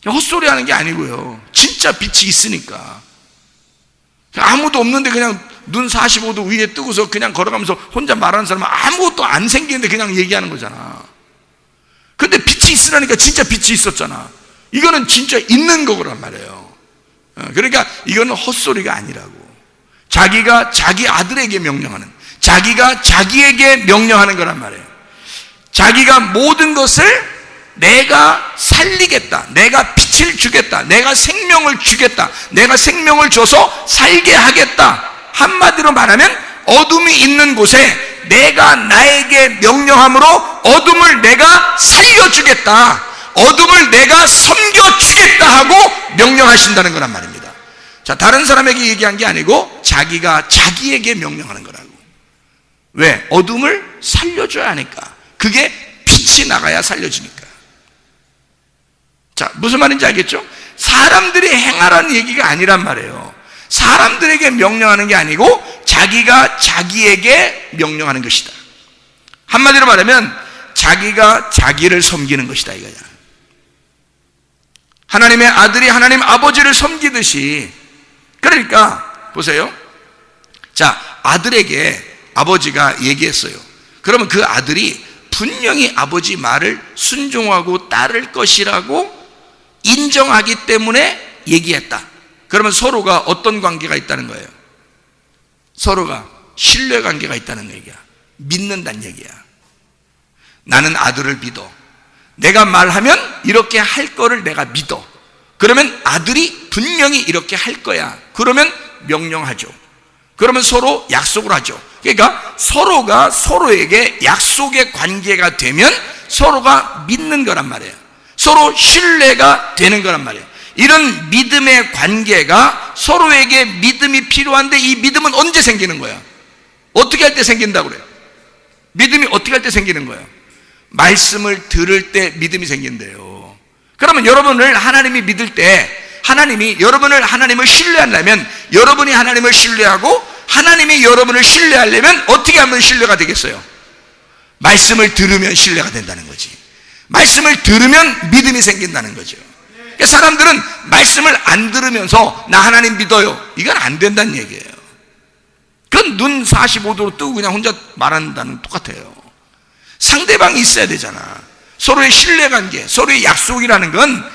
헛소리 하는 게 아니고요. 진짜 빛이 있으니까. 아무도 없는데 그냥 눈 45도 위에 뜨고서 그냥 걸어가면서 혼자 말하는 사람은 아무것도 안 생기는데 그냥 얘기하는 거잖아. 근데 빛이 있으라니까 진짜 빛이 있었잖아. 이거는 진짜 있는 거란 말이에요. 그러니까 이거는 헛소리가 아니라고. 자기가 자기 아들에게 명령하는, 자기가 자기에게 명령하는 거란 말이에요. 자기가 모든 것을 내가 살리겠다, 내가 빛을 주겠다, 내가 생명을 주겠다, 내가 생명을 줘서 살게 하겠다. 한마디로 말하면 어둠이 있는 곳에 내가 나에게 명령함으로 어둠을 내가 살려주겠다, 어둠을 내가 섬겨주겠다 하고 명령하신다는 거란 말입니다. 자, 다른 사람에게 얘기한 게 아니고 자기가 자기에게 명령하는 거라고. 왜? 어둠을 살려줘야 하니까. 그게 빛이 나가야 살려주니까. 자, 무슨 말인지 알겠죠? 사람들이 행하라는 얘기가 아니란 말이에요. 사람들에게 명령하는 게 아니고 자기가 자기에게 명령하는 것이다. 한마디로 말하면 자기가 자기를 섬기는 것이다 이거야. 하나님의 아들이 하나님 아버지를 섬기듯이. 그러니까 보세요. 자, 아들에게 아버지가 얘기했어요. 그러면 그 아들이 분명히 아버지 말을 순종하고 따를 것이라고 인정하기 때문에 얘기했다. 그러면 서로가 어떤 관계가 있다는 거예요? 서로가 신뢰 관계가 있다는 얘기야. 믿는다는 얘기야. 나는 아들을 믿어. 내가 말하면 이렇게 할 거를 내가 믿어. 그러면 아들이 분명히 이렇게 할 거야. 그러면 명령하죠. 그러면 서로 약속을 하죠. 그러니까 서로가 서로에게 약속의 관계가 되면 서로가 믿는 거란 말이에요. 서로 신뢰가 되는 거란 말이에요. 이런 믿음의 관계가, 서로에게 믿음이 필요한데 이 믿음은 언제 생기는 거야? 어떻게 할 때 생긴다고 그래요? 믿음이 어떻게 할 때 생기는 거예요? 말씀을 들을 때 믿음이 생긴대요. 그러면 여러분을 하나님이 믿을 때, 하나님이 여러분을, 하나님을 신뢰하려면, 여러분이 하나님을 신뢰하고 하나님이 여러분을 신뢰하려면 어떻게 하면 신뢰가 되겠어요? 말씀을 들으면 신뢰가 된다는 거지. 말씀을 들으면 믿음이 생긴다는 거죠. 그러니까 사람들은 말씀을 안 들으면서 나 하나님 믿어요, 이건 안 된다는 얘기예요. 그건 눈 45도로 뜨고 그냥 혼자 말한다는 똑같아요. 상대방이 있어야 되잖아. 서로의 신뢰관계, 서로의 약속이라는 건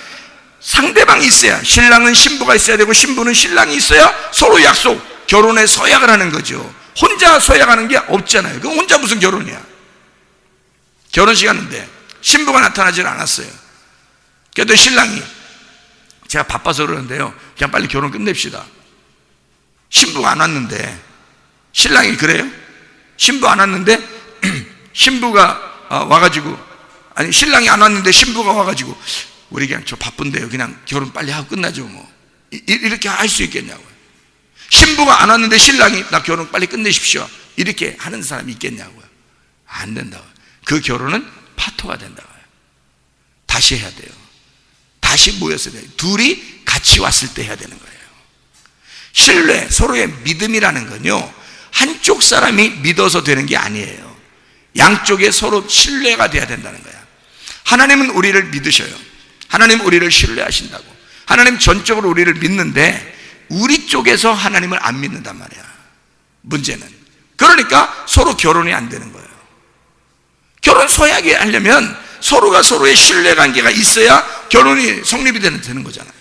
상대방이 있어야, 신랑은 신부가 있어야 되고 신부는 신랑이 있어야 서로 약속, 결혼에 서약을 하는 거죠. 혼자 서약하는 게 없잖아요. 그럼 혼자 무슨 결혼이야? 결혼식 하는데 신부가 나타나질 않았어요. 그래도 신랑이, 제가 바빠서 그러는데요, 그냥 빨리 결혼 끝냅시다. 신부가 안 왔는데, 신랑이 그래요? 신부 안 왔는데 신부가 와가지고, 아니 신랑이 안 왔는데 신부가 와가지고 우리 그냥 저 바쁜데요, 그냥 결혼 빨리 하고 끝나죠 뭐, 이렇게 할 수 있겠냐고요. 신부가 안 왔는데 신랑이 나 결혼 빨리 끝내십시오, 이렇게 하는 사람이 있겠냐고요. 안 된다고요. 그 결혼은 파토가 된다고요. 다시 해야 돼요. 다시 모여서 돼요. 둘이 같이 왔을 때 해야 되는 거예요. 신뢰, 서로의 믿음이라는 건요, 한쪽 사람이 믿어서 되는 게 아니에요. 양쪽에 서로 신뢰가 돼야 된다는 거야. 하나님은 우리를 믿으셔요. 하나님 우리를 신뢰하신다고. 하나님 전적으로 우리를 믿는데 우리 쪽에서 하나님을 안 믿는단 말이야. 문제는. 그러니까 서로 결혼이 안 되는 거예요. 결혼 소약이 하려면 서로가 서로의 신뢰관계가 있어야 결혼이 성립이 되는 거잖아요.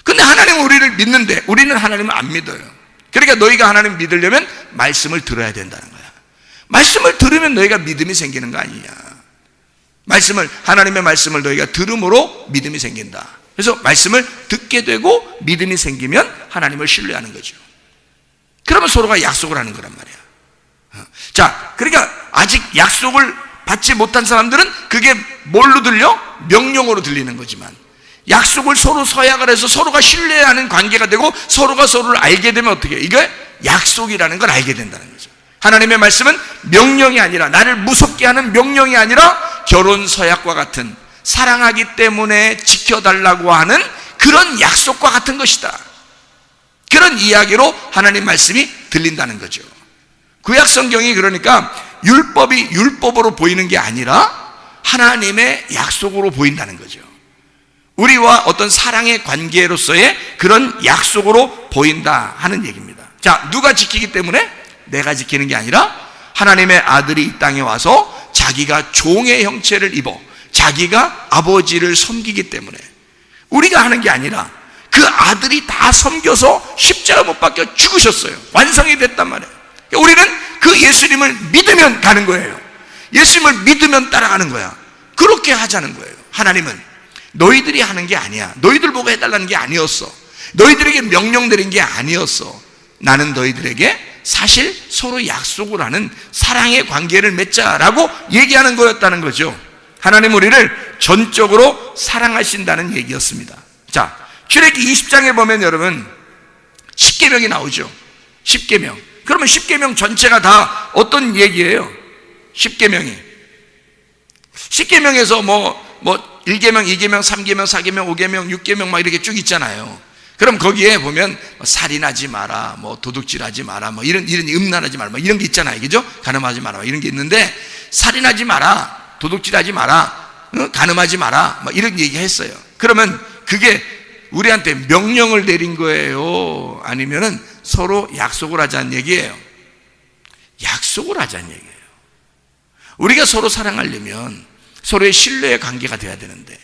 근데 하나님은 우리를 믿는데 우리는 하나님을 안 믿어요. 그러니까 너희가 하나님 믿으려면 말씀을 들어야 된다는 거야. 말씀을 들으면 너희가 믿음이 생기는 거 아니냐. 하나님의 말씀을 너희가 들음으로 믿음이 생긴다. 그래서 말씀을 듣게 되고 믿음이 생기면 하나님을 신뢰하는 거죠. 그러면 서로가 약속을 하는 거란 말이야. 자, 그러니까 아직 약속을 받지 못한 사람들은 그게 뭘로 들려? 명령으로 들리는 거지만, 약속을 서로 서약을 해서 서로가 신뢰하는 관계가 되고 서로가 서로를 알게 되면 어떻게 해요? 이게 약속이라는 걸 알게 된다는 거죠. 하나님의 말씀은 명령이 아니라, 나를 무섭게 하는 명령이 아니라 결혼 서약과 같은, 사랑하기 때문에 지켜달라고 하는 그런 약속과 같은 것이다. 그런 이야기로 하나님 말씀이 들린다는 거죠. 구약 성경이 그러니까 율법이 율법으로 보이는 게 아니라 하나님의 약속으로 보인다는 거죠. 우리와 어떤 사랑의 관계로서의 그런 약속으로 보인다 하는 얘기입니다. 자, 누가 지키기 때문에? 내가 지키는 게 아니라 하나님의 아들이 이 땅에 와서 자기가 종의 형체를 입어 자기가 아버지를 섬기기 때문에, 우리가 하는 게 아니라 그 아들이 다 섬겨서 십자가 못 박혀 죽으셨어요. 완성이 됐단 말이에요. 우리는 그 예수님을 믿으면 가는 거예요. 예수님을 믿으면 따라가는 거야. 그렇게 하자는 거예요. 하나님은 너희들이 하는 게 아니야. 너희들 보고 해달라는 게 아니었어. 너희들에게 명령 내린 게 아니었어. 나는 너희들에게 사실 서로 약속을 하는 사랑의 관계를 맺자라고 얘기하는 거였다는 거죠. 하나님 우리를 전적으로 사랑하신다는 얘기였습니다. 자, 출애굽기 20장에 보면 여러분 십계명이 나오죠. 십계명. 그러면 십계명 전체가 다 어떤 얘기예요? 십계명이. 십계명에서 뭐 1계명, 2계명, 3계명, 4계명, 5계명, 6계명 막 이렇게 쭉 있잖아요. 그럼 거기에 보면 살인하지 마라, 뭐 도둑질하지 마라, 뭐 이런 음란하지 마라, 뭐 이런 게 있잖아요. 그죠? 간음하지 마라, 이런 게 있는데, 살인하지 마라, 도둑질하지 마라, 간음하지 마라, 뭐 이런 얘기 했어요. 그러면 그게 우리한테 명령을 내린 거예요? 아니면은 서로 약속을 하자는 얘기예요? 약속을 하자는 얘기예요. 우리가 서로 사랑하려면 서로의 신뢰의 관계가 돼야 되는데,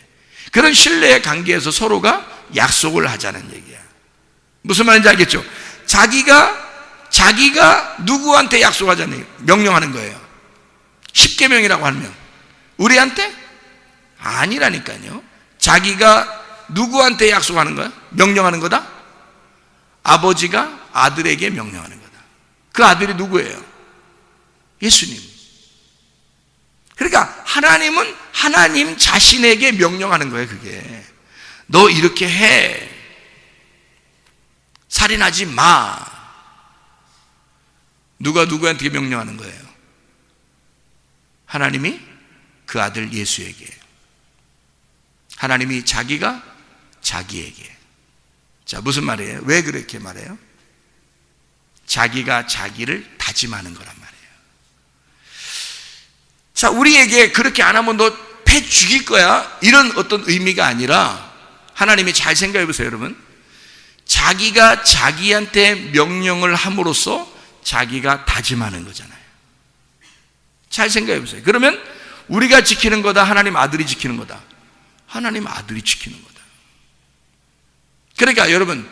그런 신뢰의 관계에서 서로가 약속을 하자는 얘기야. 무슨 말인지 알겠죠? 자기가 누구한테 약속하자는 얘기, 명령하는 거예요. 십계명이라고 하면 우리한테? 아니라니까요. 자기가 누구한테 약속하는 거야? 명령하는 거다? 아버지가 아들에게 명령하는 거다. 그 아들이 누구예요? 예수님. 그러니까 하나님은 하나님 자신에게 명령하는 거예요. 그게 너 이렇게 해, 살인하지 마. 누가 누구한테 명령하는 거예요? 하나님이 그 아들 예수에게, 하나님이 자기가 자기에게. 자, 무슨 말이에요? 왜 그렇게 말해요? 자기가 자기를 다짐하는 거란 말이에요. 자, 우리에게 그렇게 안 하면 너 패 죽일 거야, 이런 어떤 의미가 아니라, 하나님이 잘 생각해 보세요, 여러분. 자기가 자기한테 명령을 함으로써 자기가 다짐하는 거잖아요. 잘 생각해 보세요. 그러면 우리가 지키는 거다, 하나님 아들이 지키는 거다? 하나님 아들이 지키는 거다. 그러니까 여러분,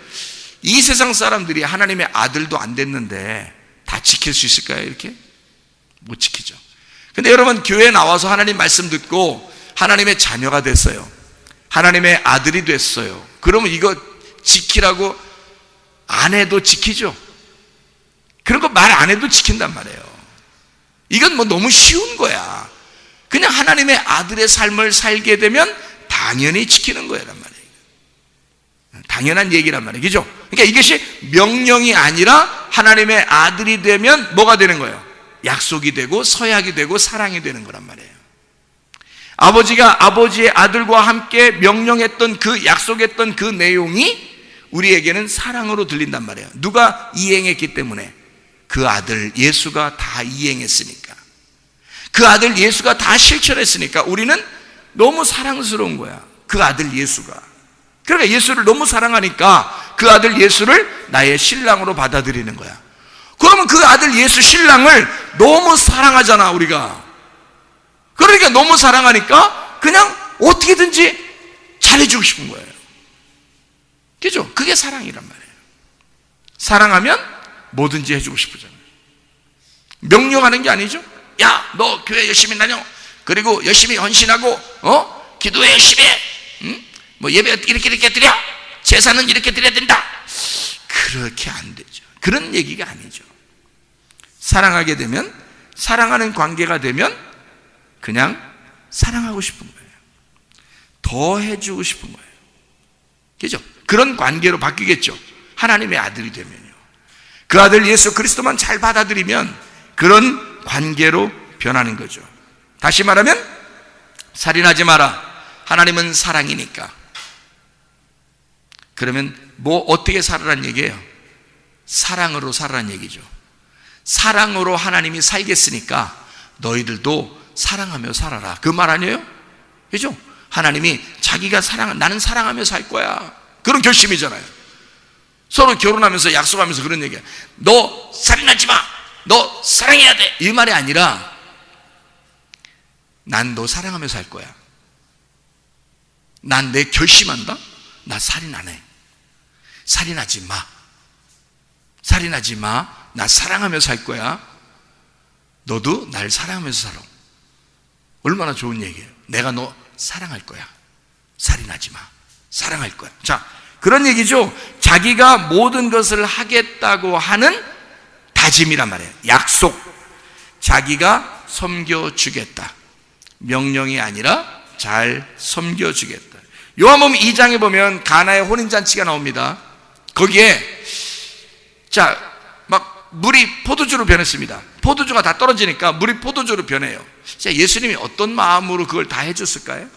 이 세상 사람들이 하나님의 아들도 안 됐는데 다 지킬 수 있을까요? 이렇게? 못 지키죠. 근데 여러분, 교회에 나와서 하나님 말씀 듣고 하나님의 자녀가 됐어요. 하나님의 아들이 됐어요. 그러면 이거 지키라고 안 해도 지키죠. 그런 거 말 안 해도 지킨단 말이에요. 이건 뭐 너무 쉬운 거야. 그냥 하나님의 아들의 삶을 살게 되면 당연히 지키는 거란 말이에요. 당연한 얘기란 말이에요. 그죠? 그러니까 이것이 명령이 아니라 하나님의 아들이 되면 뭐가 되는 거예요? 약속이 되고 서약이 되고 사랑이 되는 거란 말이에요. 아버지가 아버지의 아들과 함께 명령했던 그 약속했던 그 내용이 우리에게는 사랑으로 들린단 말이에요. 누가 이행했기 때문에? 그 아들 예수가 다 이행했으니까, 그 아들 예수가 다 실천했으니까 우리는 너무 사랑스러운 거야. 그 아들 예수가. 그러니까 예수를 너무 사랑하니까 그 아들 예수를 나의 신랑으로 받아들이는 거야. 그러면 그 아들 예수 신랑을 너무 사랑하잖아, 우리가. 그러니까 너무 사랑하니까 그냥 어떻게든지 잘해주고 싶은 거예요. 그죠? 그게 사랑이란 말이에요. 사랑하면 뭐든지 해주고 싶으잖아요. 명령하는 게 아니죠. 야, 너 교회 열심히 다녀. 그리고 열심히 헌신하고, 기도해 열심히 해. 뭐 예배 이렇게 드려. 제사는 이렇게 드려야 된다. 그렇게 안 되죠. 그런 얘기가 아니죠. 사랑하게 되면, 사랑하는 관계가 되면 그냥 사랑하고 싶은 거예요. 더 해주고 싶은 거예요. 그죠? 그런 관계로 바뀌겠죠. 하나님의 아들이 되면요. 그 아들 예수 그리스도만 잘 받아들이면 그런 관계로 변하는 거죠. 다시 말하면 살인하지 마라. 하나님은 사랑이니까. 그러면 뭐 어떻게 살아란 얘기예요? 사랑으로 살아란 얘기죠. 사랑으로 하나님이 살겠으니까 너희들도 사랑하며 살아라. 그 말 아니에요? 그죠? 하나님이 자기가 나는 사랑하며 살 거야. 그런 결심이잖아요. 서로 결혼하면서 약속하면서 그런 얘기야. 너 살인하지 마. 너 사랑해야 돼. 이 말이 아니라 난 너 사랑하며 살 거야. 난 내 결심한다. 나 살인 안 해. 살인하지 마. 살인하지 마. 나 사랑하며 살 거야. 너도 날 사랑하면서 살아. 얼마나 좋은 얘기예요. 내가 너 사랑할 거야. 살인하지 마. 사랑할 거야. 자, 그런 얘기죠. 자기가 모든 것을 하겠다고 하는 다짐이란 말이에요. 약속. 자기가 섬겨주겠다. 명령이 아니라 잘 섬겨주겠다. 요한복음 2장에 보면 가나의 혼인잔치가 나옵니다. 거기에 막 물이 포도주로 변했습니다. 포도주가 다 떨어지니까 물이 포도주로 변해요. 예수님이 어떤 마음으로 그걸 다 해줬을까요?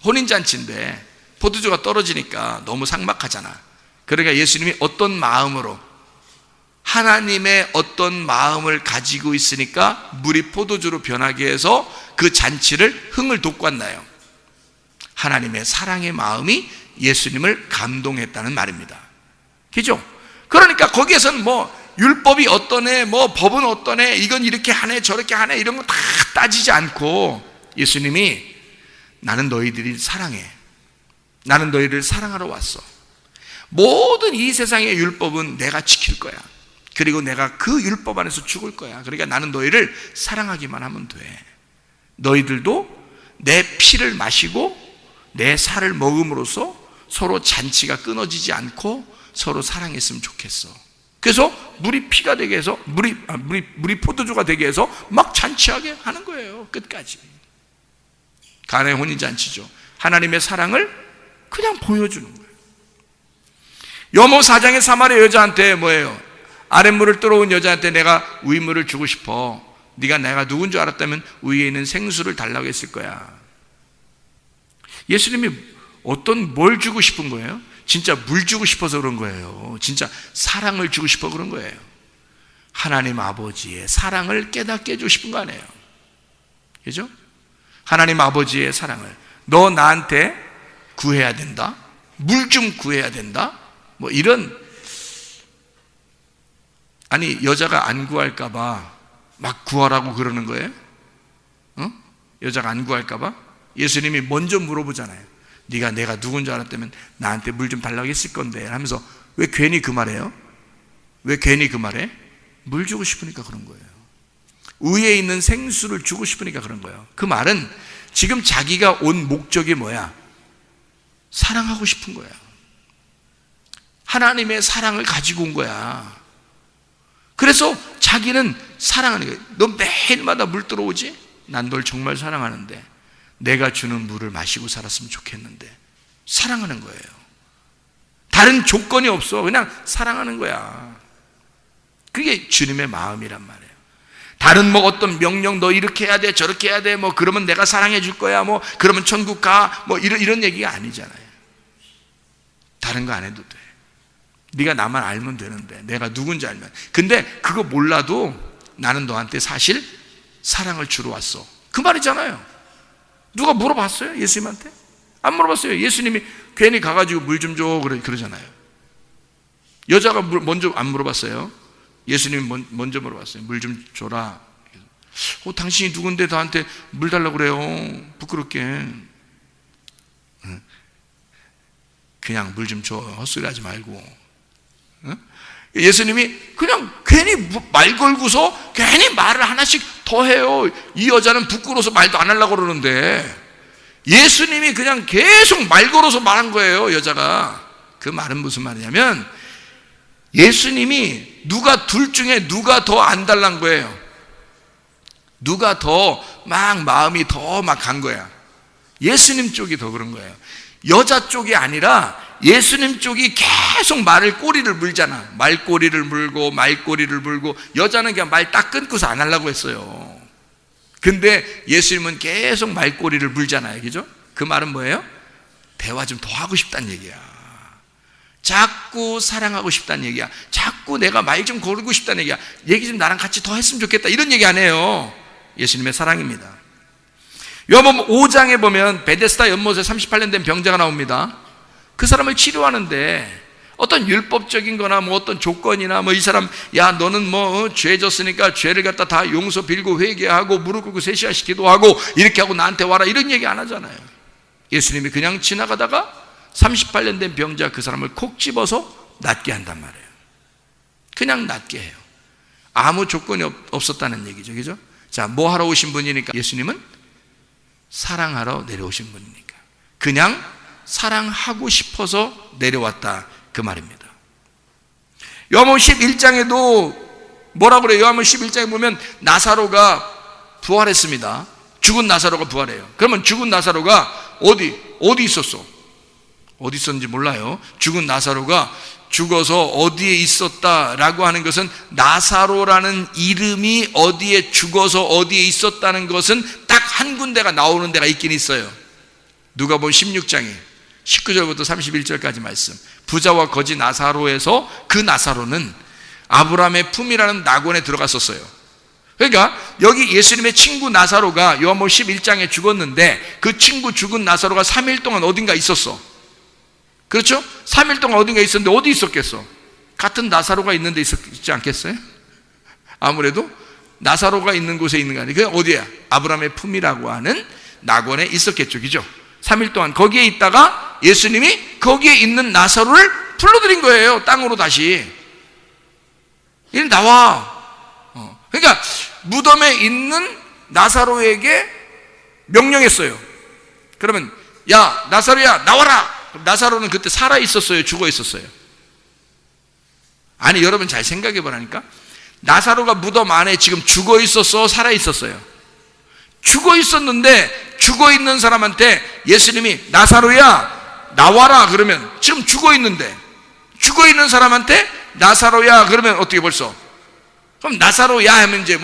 혼인잔치인데 포도주가 떨어지니까 너무 삭막하잖아. 그러니까 예수님이 어떤 마음으로, 하나님의 어떤 마음을 가지고 있으니까 물이 포도주로 변하게 해서 그 잔치를 흥을 돋고 왔나요? 하나님의 사랑의 마음이 예수님을 감동했다는 말입니다. 그죠? 그러니까 거기에서는 뭐 율법이 어떠네, 뭐 법은 어떠네, 이건 이렇게 하네 저렇게 하네 이런 거 다 따지지 않고 예수님이 나는 너희들이 사랑해. 나는 너희를 사랑하러 왔어. 모든 이 세상의 율법은 내가 지킬 거야. 그리고 내가 그 율법 안에서 죽을 거야. 그러니까 나는 너희를 사랑하기만 하면 돼. 너희들도 내 피를 마시고 내 살을 먹음으로써 서로 잔치가 끊어지지 않고 서로 사랑했으면 좋겠어. 그래서 물이 피가 되게 해서 물이 포도주가 되게 해서 막 잔치하게 하는 거예요. 끝까지. 가나의 혼인잔치죠. 하나님의 사랑을 그냥 보여주는 거예요. 요한복음 4장의 사마리아 여자한테 뭐예요? 아랫물을 떨어온 여자한테 내가 우유물을 주고 싶어. 네가 내가 누군 줄 알았다면 위에 있는 생수를 달라고 했을 거야. 예수님이 뭘 주고 싶은 거예요? 진짜 물 주고 싶어서 그런 거예요. 진짜 사랑을 주고 싶어 그런 거예요. 하나님 아버지의 사랑을 깨닫게 해주고 싶은 거 아니에요. 그죠? 하나님 아버지의 사랑을. 너 나한테 구해야 된다? 물 좀 구해야 된다? 뭐 이런, 아니 여자가 안 구할까봐 막 구하라고 그러는 거예요? 여자가 안 구할까봐? 예수님이 먼저 물어보잖아요. 네가 내가 누군 줄 알았다면 나한테 물 좀 달라고 했을 건데 하면서 왜 괜히 그 말해요? 왜 괜히 그 말해? 물 주고 싶으니까 그런 거예요. 위에 있는 생수를 주고 싶으니까 그런 거예요. 그 말은 지금 자기가 온 목적이 뭐야? 사랑하고 싶은 거야. 하나님의 사랑을 가지고 온 거야. 그래서 자기는 사랑하는 거예요. 너 매일마다 물 들어오지? 난 널 정말 사랑하는데 내가 주는 물을 마시고 살았으면 좋겠는데. 사랑하는 거예요. 다른 조건이 없어. 그냥 사랑하는 거야. 그게 주님의 마음이란 말이에요. 다른 뭐 어떤 명령, 너 이렇게 해야 돼 저렇게 해야 돼 뭐 그러면 내가 사랑해 줄 거야 뭐 그러면 천국 가 뭐 이런 얘기가 아니잖아요. 다른 거 안 해도 돼. 네가 나만 알면 되는데, 내가 누군지 알면. 근데 그거 몰라도 나는 너한테 사실 사랑을 주러 왔어. 그 말이잖아요. 누가 물어봤어요? 예수님한테? 안 물어봤어요. 예수님이 괜히 가가지고 물 좀 줘 그러잖아요. 여자가 먼저 안 물어봤어요. 예수님이 먼저 물어봤어요. 물 좀 줘라. 당신이 누군데 나한테 물 달라고 그래요? 부끄럽게. 그냥 물 좀 줘. 헛소리 하지 말고. 예수님이 그냥 괜히 말 걸고서 괜히 말을 하나씩 더 해요. 이 여자는 부끄러워서 말도 안 하려고 그러는데 예수님이 그냥 계속 말 걸어서 말한 거예요. 여자가. 그 말은 무슨 말이냐면 예수님이 둘 중에 누가 더 안 달란 거예요. 누가 더 막 마음이 더 막 간 거야. 예수님 쪽이 더 그런 거예요. 여자 쪽이 아니라 예수님 쪽이 계속 꼬리를 물잖아. 말꼬리를 물고 여자는 그냥 말 딱 끊고서 안 하려고 했어요. 근데 예수님은 계속 말꼬리를 물잖아요. 그죠? 그 말은 뭐예요? 대화 좀 더 하고 싶다는 얘기야. 자꾸 사랑하고 싶다는 얘기야. 자꾸 내가 말 좀 걸고 싶다는 얘기야. 얘기 좀 나랑 같이 더 했으면 좋겠다. 이런 얘기 안 해요. 예수님의 사랑입니다. 요한복음 5장에 보면 베데스다 연못에 38년 된 병자가 나옵니다. 그 사람을 치료하는데 어떤 율법적인 거나 어떤 조건이나 이 사람 야 너는 죄 졌으니까 죄를 갖다 다 용서 빌고 회개하고 무릎 꿇고 3시간씩 기도하고 이렇게 하고 나한테 와라 이런 얘기 안 하잖아요. 예수님이 그냥 지나가다가 38년 된 병자 그 사람을 콕 집어서 낫게 한단 말이에요. 그냥 낫게 해요. 아무 조건이 없었다는 얘기죠. 그죠? 자, 뭐 하러 오신 분이니까? 예수님은 사랑하러 내려오신 분이니까 그냥 사랑하고 싶어서 내려왔다 그 말입니다. 요한복음 11장에도 뭐라고 그래요? 요한복음 11장에 보면 나사로가 부활했습니다. 죽은 나사로가 부활해요. 그러면 죽은 나사로가 어디 있었어? 어디 있었는지 몰라요. 죽은 나사로가 죽어서 어디에 있었다라고 하는 것은 나사로라는 이름이 어디에 죽어서 어디에 있었다는 것은 딱 한 군데가 나오는 데가 있긴 있어요. 누가복음 16장에 19절부터 31절까지 말씀. 부자와 거지 나사로에서 그 나사로는 아브라함의 품이라는 낙원에 들어갔었어요. 그러니까 여기 예수님의 친구 나사로가 요한복음 11장에 죽었는데 그 친구 죽은 나사로가 3일 동안 어딘가 있었어. 그렇죠? 3일 동안 어딘가 있었는데 어디 있었겠어? 같은 나사로가 있는 데 있었지 않겠어요? 아무래도 나사로가 있는 곳에 있는 거 아니에요. 그게 어디야? 아브라함의 품이라고 하는 낙원에 있었겠죠. 그죠? 3일 동안 거기에 있다가 예수님이 거기에 있는 나사로를 불러들인 거예요. 땅으로 다시. 이리 나와. 그러니까 무덤에 있는 나사로에게 명령했어요. 그러면 야 나사로야 나와라. 나사로는 그때 살아 있었어요? 죽어 있었어요? 아니 여러분 잘 생각해 보라니까. 나사로가 무덤 안에 지금 죽어 있었어? 살아 있었어요? 죽어 있었는데 죽어 있는 사람한테 예수님이 나사로야 나와라 그러면 지금 죽어 있는데 죽어 있는 사람한테 나사로야 그러면 어떻게 벌써 그럼 나사로야 하면 이제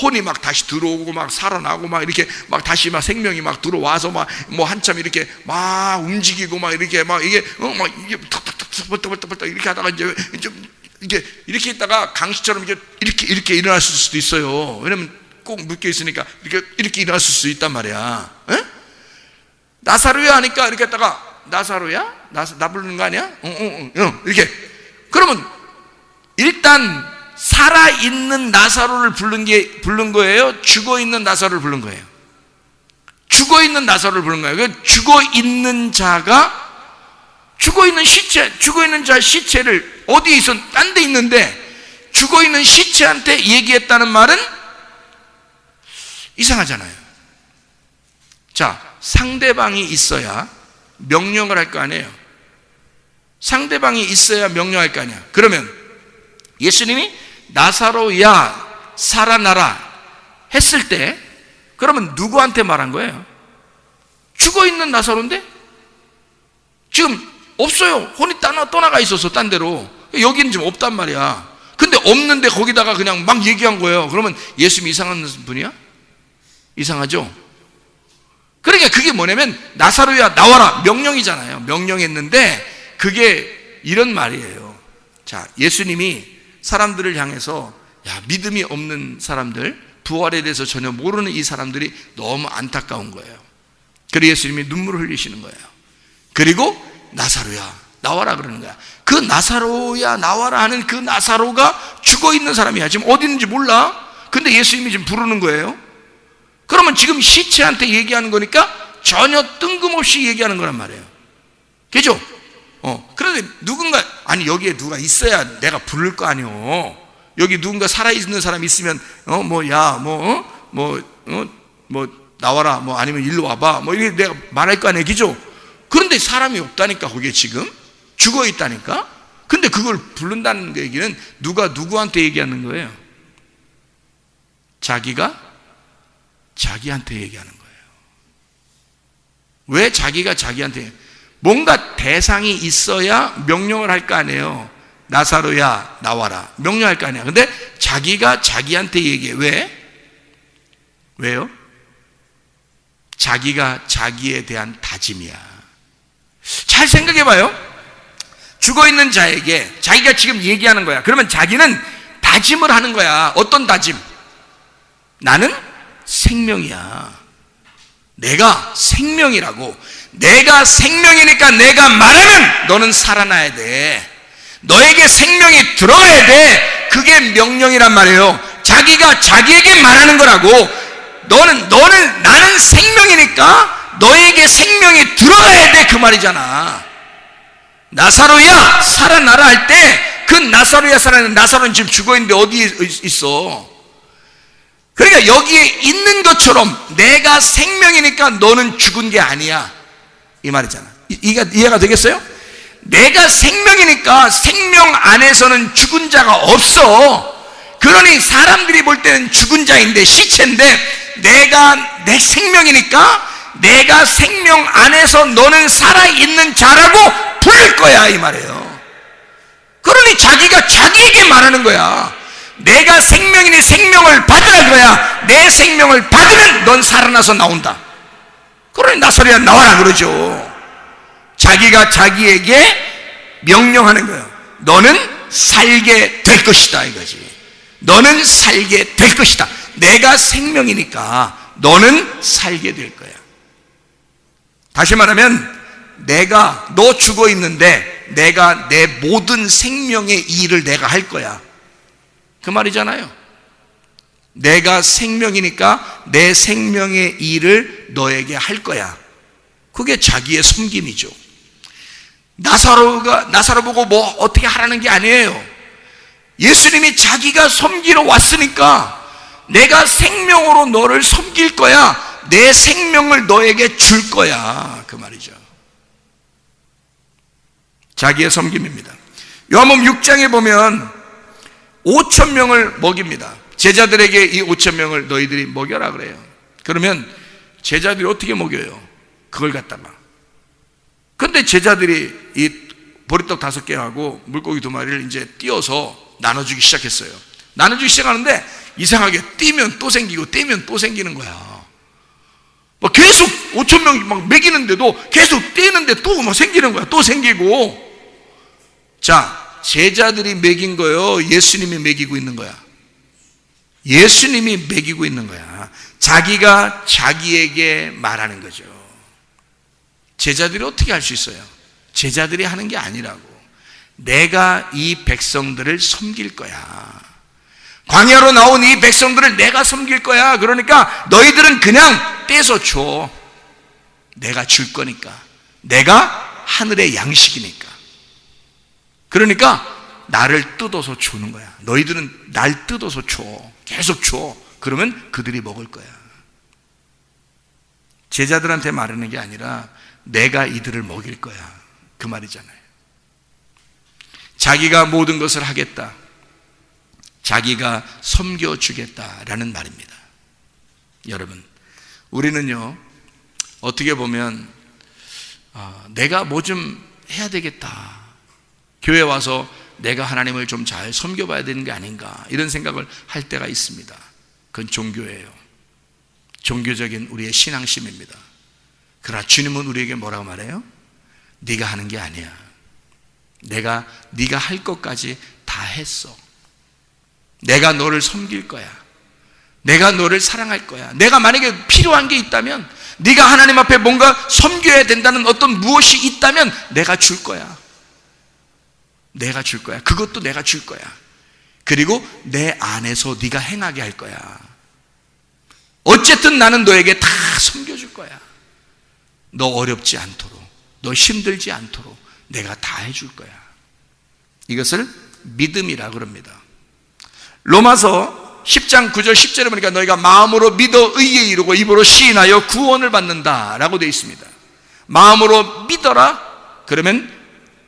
혼이 막 다시 들어오고 막 살아나고 막 이렇게 막 다시 막 생명이 막 들어와서 막 한참 이렇게 막 움직이고 막 이렇게 막 이게 이게 탁탁탁 벌떡벌떡 이렇게 하다가 이제 이렇게 있다가 강시처럼 이렇게 일어났을 수도 있어요. 왜냐면 꼭 묶여 있으니까 이렇게 일어났을 수 있단 말이야. 에? 나사로야 하니까 이렇게 했다가 나사로야? 나 부르는 거 아니야? 이렇게. 그러면 일단 살아있는 나사로를 부른 거예요? 죽어있는 나사로를 부른 거예요? 죽어있는 나사로를 부른 거예요. 그러니까 죽어있는 자가 죽어있는 자 시체를 어디에 있어? 딴 데 있는데 죽어있는 시체한테 얘기했다는 말은 이상하잖아요. 자, 상대방이 있어야 명령을 할 거 아니에요. 상대방이 있어야 명령할 거 아니야. 그러면 예수님이 나사로야 살아나라 했을 때 그러면 누구한테 말한 거예요? 죽어있는 나사로인데 지금 없어요. 혼이 떠나가 있어서 딴 데로. 여기는 지금 없단 말이야. 근데 없는데 거기다가 그냥 막 얘기한 거예요. 그러면 예수님이 이상한 분이야? 이상하죠? 그러니까 그게 뭐냐면 나사로야 나와라 명령이잖아요. 명령했는데 그게 이런 말이에요. 자, 예수님이 사람들을 향해서 야 믿음이 없는 사람들 부활에 대해서 전혀 모르는 이 사람들이 너무 안타까운 거예요. 그리고 예수님이 눈물을 흘리시는 거예요. 그리고 나사로야 나와라 그러는 거야. 그 나사로야 나와라 하는 그 나사로가 죽어있는 사람이야. 지금 어디 있는지 몰라. 근데 예수님이 지금 부르는 거예요. 그러면 지금 시체한테 얘기하는 거니까 전혀 뜬금없이 얘기하는 거란 말이에요. 그죠? 그런데 누군가, 아니 여기에 누가 있어야 내가 부를 거 아니오. 여기 누군가 살아있는 사람이 있으면 나와라, 뭐 아니면 일로 와봐, 뭐 이렇게 내가 말할 거 아니에요. 그죠? 그런데 사람이 없다니까. 거기에 지금 죽어 있다니까. 근데 그걸 부른다는 얘기는 누가 누구한테 얘기하는 거예요? 자기가 자기한테 얘기하는 거예요. 왜 자기가 자기한테? 뭔가 대상이 있어야 명령을 할 거 아니에요. 나사로야 나와라 명령할 거 아니야. 근데 자기가 자기한테 얘기해. 왜요? 자기가 자기에 대한 다짐이야. 잘 생각해 봐요. 죽어있는 자에게 자기가 지금 얘기하는 거야. 그러면 자기는 다짐을 하는 거야. 어떤 다짐? 나는 생명이야. 내가 생명이라고. 내가 생명이니까 내가 말하면 너는 살아나야 돼. 너에게 생명이 들어가야 돼. 그게 명령이란 말이에요. 자기가 자기에게 말하는 거라고. 나는 생명이니까 너에게 생명이 들어가야 돼. 그 말이잖아. 나사로야 살아나라 할 때 그 나사로야 살아나는, 나사로는 지금 죽어있는데 어디에 있어? 그러니까 여기에 있는 것처럼 내가 생명이니까 너는 죽은 게 아니야, 이 말이잖아. 이해가 되겠어요? 내가 생명이니까 생명 안에서는 죽은 자가 없어. 그러니 사람들이 볼 때는 죽은 자인데, 시체인데, 내가 내 생명이니까 내가 생명 안에서 너는 살아있는 자라고 부를 거야, 이 말이에요. 그러니 자기가 자기에게 말하는 거야. 내가 생명이니 생명을 받으라 그거야. 내 생명을 받으면 넌 살아나서 나온다. 그러니 나사로야 나와라 그러죠. 자기가 자기에게 명령하는 거예요. 너는 살게 될 것이다, 이거지. 너는 살게 될 것이다. 내가 생명이니까 너는 살게 될 거야. 다시 말하면 너 죽어 있는데 내가 내 모든 생명의 일을 내가 할 거야, 그 말이잖아요. 내가 생명이니까 내 생명의 일을 너에게 할 거야. 그게 자기의 섬김이죠. 나사로 보고 뭐 어떻게 하라는 게 아니에요. 예수님이 자기가 섬기러 왔으니까 내가 생명으로 너를 섬길 거야. 내 생명을 너에게 줄 거야, 그 말이죠. 자기의 섬김입니다. 요한복음 6장에 보면 5,000명을 먹입니다. 제자들에게 이 5,000명을 너희들이 먹여라 그래요. 그러면 제자들이 어떻게 먹여요? 그걸 갖다가. 근데 제자들이 이 보리떡 5개하고 물고기 2마리를 이제 띄어서 나눠주기 시작했어요. 나눠주기 시작하는데 이상하게 띄면 또 생기고 띄면 또 생기는 거야. 막 계속 5,000명 막 먹이는데도 계속 띄는데 또 막 생기는 거야. 또 생기고. 자, 제자들이 먹인 거요, 예수님이 먹이고 있는 거야? 예수님이 먹이고 있는 거야. 자기가 자기에게 말하는 거죠. 제자들이 어떻게 할 수 있어요? 제자들이 하는 게 아니라고. 내가 이 백성들을 섬길 거야. 광야로 나온 이 백성들을 내가 섬길 거야. 그러니까 너희들은 그냥 떼서 줘. 내가 줄 거니까. 내가 하늘의 양식이니까. 그러니까 나를 뜯어서 주는 거야. 너희들은 날 뜯어서 줘. 계속 줘. 그러면 그들이 먹을 거야. 제자들한테 말하는 게 아니라 내가 이들을 먹일 거야, 그 말이잖아요. 자기가 모든 것을 하겠다, 자기가 섬겨주겠다라는 말입니다. 여러분, 우리는요, 어떻게 보면 내가 뭐 좀 해야 되겠다, 교회 와서 내가 하나님을 좀 잘 섬겨봐야 되는 게 아닌가, 이런 생각을 할 때가 있습니다. 그건 종교예요. 종교적인 우리의 신앙심입니다. 그러나 주님은 우리에게 뭐라고 말해요? 네가 하는 게 아니야. 네가 할 것까지 다 했어. 내가 너를 섬길 거야. 내가 너를 사랑할 거야. 내가 만약에 필요한 게 있다면, 네가 하나님 앞에 뭔가 섬겨야 된다는 어떤 무엇이 있다면 내가 줄 거야. 내가 줄 거야. 그것도 내가 줄 거야. 그리고 내 안에서 네가 행하게 할 거야. 어쨌든 나는 너에게 다 섬겨줄 거야. 너 어렵지 않도록, 너 힘들지 않도록 내가 다 해줄 거야. 이것을 믿음이라 그럽니다. 로마서 10장 9절 10절에 보니까 너희가 마음으로 믿어 의에 이르고 입으로 시인하여 구원을 받는다 라고 되어 있습니다. 마음으로 믿어라 그러면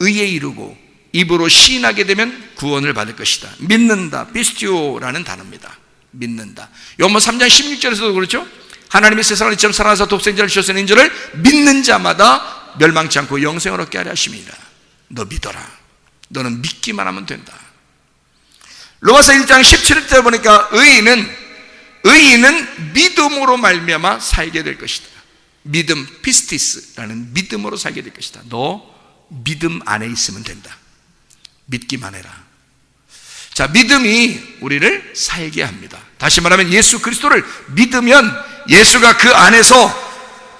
의에 이르고 입으로 시인하게 되면 구원을 받을 것이다. 믿는다, 피스티오라는 단어입니다. 믿는다. 요한복음 3장 16절에서도 그렇죠. 하나님이 세상을 이처럼 사랑하사 독생자를 주셨으니 인저를 믿는 자마다 멸망치 않고 영생을 얻게 하려 하심이라. 너 믿어라. 너는 믿기만 하면 된다. 로마서 1장 17절 보니까 의인은 믿음으로 말미암아 살게 될 것이다. 믿음, 피스티스라는 믿음으로 살게 될 것이다. 너 믿음 안에 있으면 된다. 믿기만 해라. 자, 믿음이 우리를 살게 합니다. 다시 말하면 예수 그리스도를 믿으면 예수가 그 안에서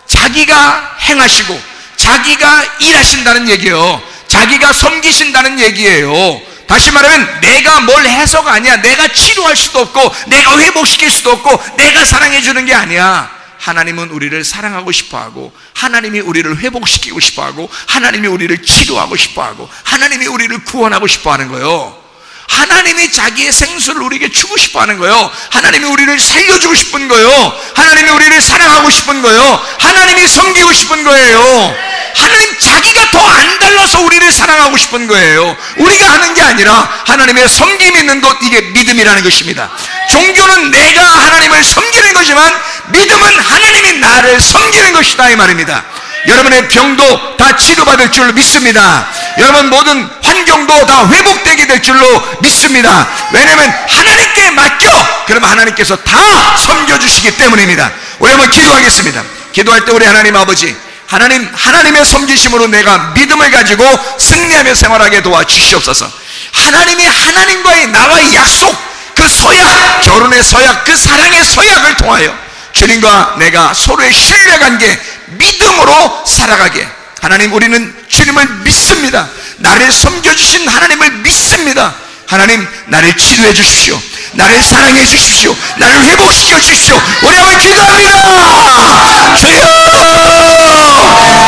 자기가 행하시고 자기가 일하신다는 얘기예요. 자기가 섬기신다는 얘기예요. 다시 말하면 내가 뭘 해서가 아니야. 내가 치료할 수도 없고 내가 회복시킬 수도 없고 내가 사랑해 주는 게 아니야. 하나님은 우리를 사랑하고 싶어하고 하나님이 우리를 회복시키고 싶어하고 하나님이 우리를 치료하고 싶어하고 하나님이 우리를 구원하고 싶어하는 거예요. 하나님이 자기의 생수를 우리에게 주고 싶어하는 거예요. 하나님이 우리를 살려주고 싶은 거예요. 하나님이 우리를 사랑하고 싶은 거예요. 하나님이 섬기고 싶은 거예요. 하나님 자기가 더 안 달라서 우리를 사랑하고 싶은 거예요. 우리가 하는 게 아니라 하나님의 섬김이 있는 것, 이게 믿음이라는 것입니다. 종교는 내가 하나님을 섬기는 거지만 믿음은 하나님이 나를 섬기는 것이다 이 말입니다. 여러분의 병도 다 치료받을 줄로 믿습니다. 여러분 모든 환경도 다 회복되게 될 줄로 믿습니다. 왜냐하면 하나님께 맡겨 그러면 하나님께서 다 섬겨주시기 때문입니다. 우리 한번 기도하겠습니다. 기도할 때 우리 하나님 아버지, 하나님의 섬기심으로 내가 믿음을 가지고 승리하며 생활하게 도와주시옵소서. 하나님이 하나님과의 나와의 약속, 그 서약, 결혼의 서약, 그 사랑의 서약을 통하여 주님과 내가 서로의 신뢰관계, 믿음으로 살아가게. 하나님, 우리는 주님을 믿습니다. 나를 섬겨주신 하나님을 믿습니다. 하나님, 나를 치료해 주십시오. 나를 사랑해 주십시오. 나를 회복시켜 주십시오. 우리 한번 기도합니다. 주여!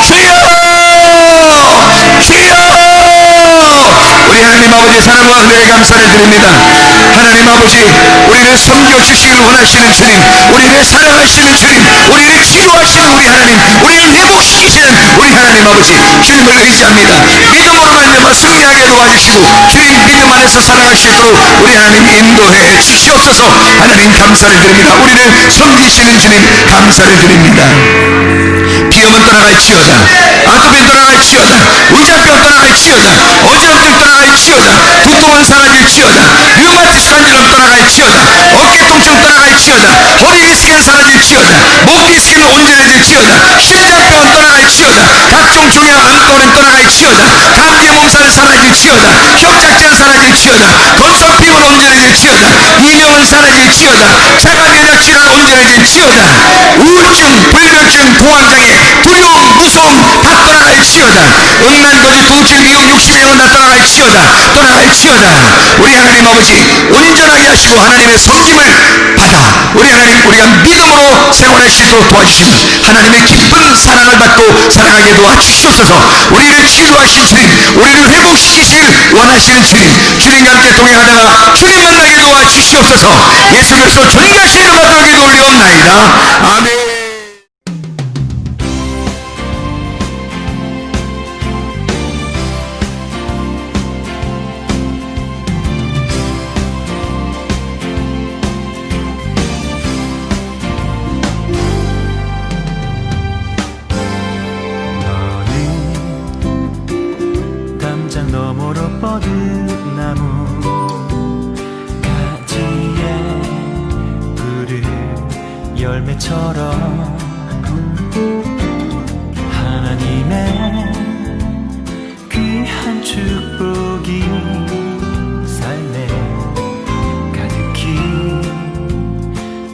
주여! 주여! 우리 하나님 아버지 사랑과 은혜에 감사를 드립니다. 하나님 아버지, 우리를 섬겨주시길 원하시는 주님, 우리를 사랑하시는 주님, 우리를 치료하시는 우리 하나님, 우리를 회복시키시는 우리 하나님 아버지, 주님을 의지합니다. 믿음으로 말미암아 승리하게 도와주시고 주님 믿음 안에서 살아갈 수 있도록 우리 하나님 인도해 주시옵소서. 하나님 감사를 드립니다. 우리를 섬기시는 주님 감사를 드립니다. 비염은 떠나갈지어다, 아토피는 떠나갈지어다, 위장병 떠나갈지어다, 어지럼증 떠나갈지어다, 두통은 사라질지어다, 류마티스 관절염 떠나갈지어다, 어깨 통증 떠나갈지어다, 허리 디스크는 사라질지어다, 목 디스크는 온전해질지어다, 심장병은 떠나갈지어다, 각종 종양 암거는 떠나갈지어다, 감기의 몸살은 사라질지어다, 협착증은 사라질지어다, 건성 피부는 온전해질지어다, 이명은 사라질지어다, 자가 면역 질환은 온전해질지어다, 우울증, 불면증, 공황장애, 두려움, 무서움 다 떠나갈지어다, 음란거지, 도질, 미움, 욕심의 영은 다 떠나갈지어다, 떠나갈지어다. 우리 하나님 아버지 온전하게 하시고 하나님의 섬김을 받아 우리 하나님, 우리가 믿음으로 생활할 수 있도록 도와주시고 하나님의 깊은 사랑을 받고 살아가게 도와주시옵소서. 우리를 치료하신 주님, 우리를 회복시키시길 원하시는 주님, 주님과 함께 동행하다가 주님 만나게 도와주시옵소서. 예수 그리스도 존귀하신 이름 받들어 기도 올리옵나이다. 아멘.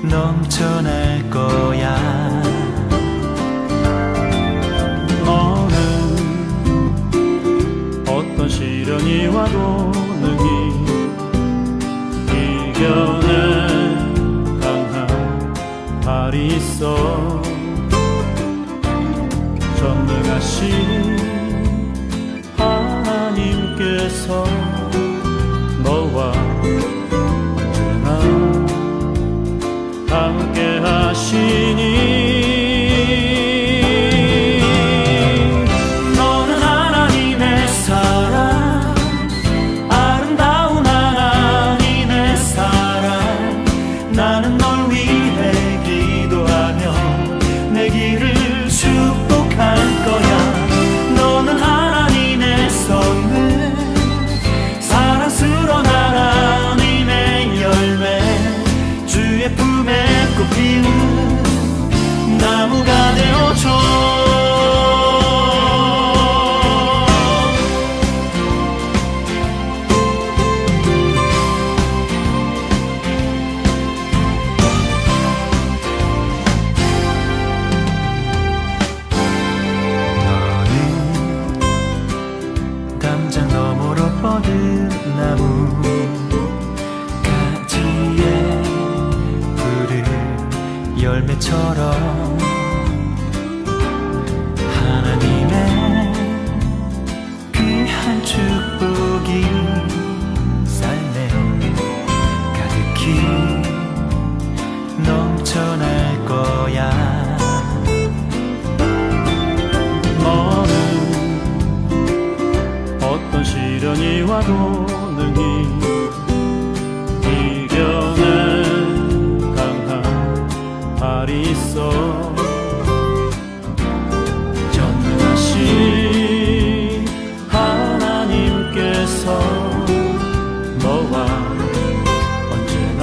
넘쳐날 거야. 너는 어떤 시련이 와도 능히 이겨낼 강한 발이 있어. 전능하신 하나님께서 너와 언제나 함께 하시니. 너는 하나님의 사랑, 아름다운 하나님의 사랑. 나는 널 위해 기도하며 내 길을 축복할 거야. 너는 하나님의 선물, 사랑스러운 하나님의 열매, 주의 품에 꽃피는 나무가 되어줘. 담장 너머로 뻗은 나무 가지에 푸른 열매처럼 하나님의 귀한 축복이 삶에 가득히 넘쳐날 거야. 너는 어떤 시련이 와도 능히 이겨낼 강한 발이 있어. 전능하신 하나님께서 너와 언제나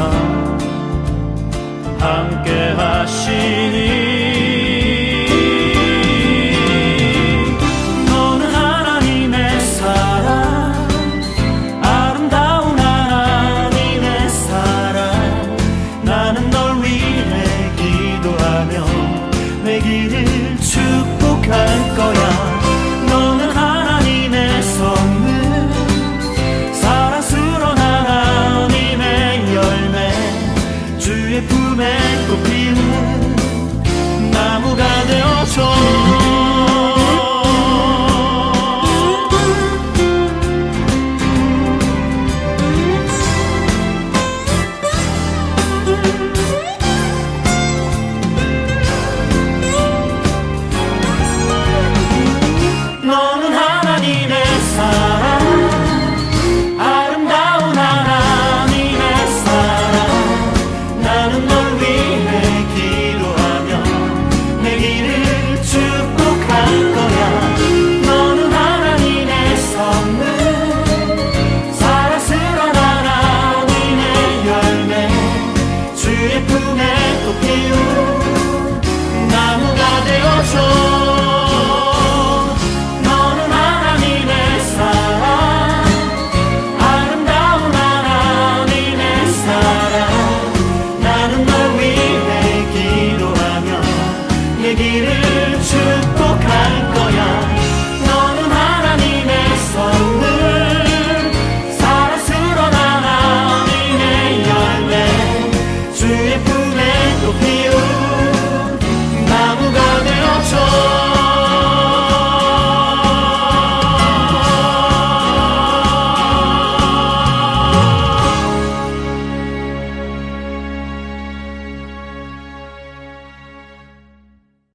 함께 하시니.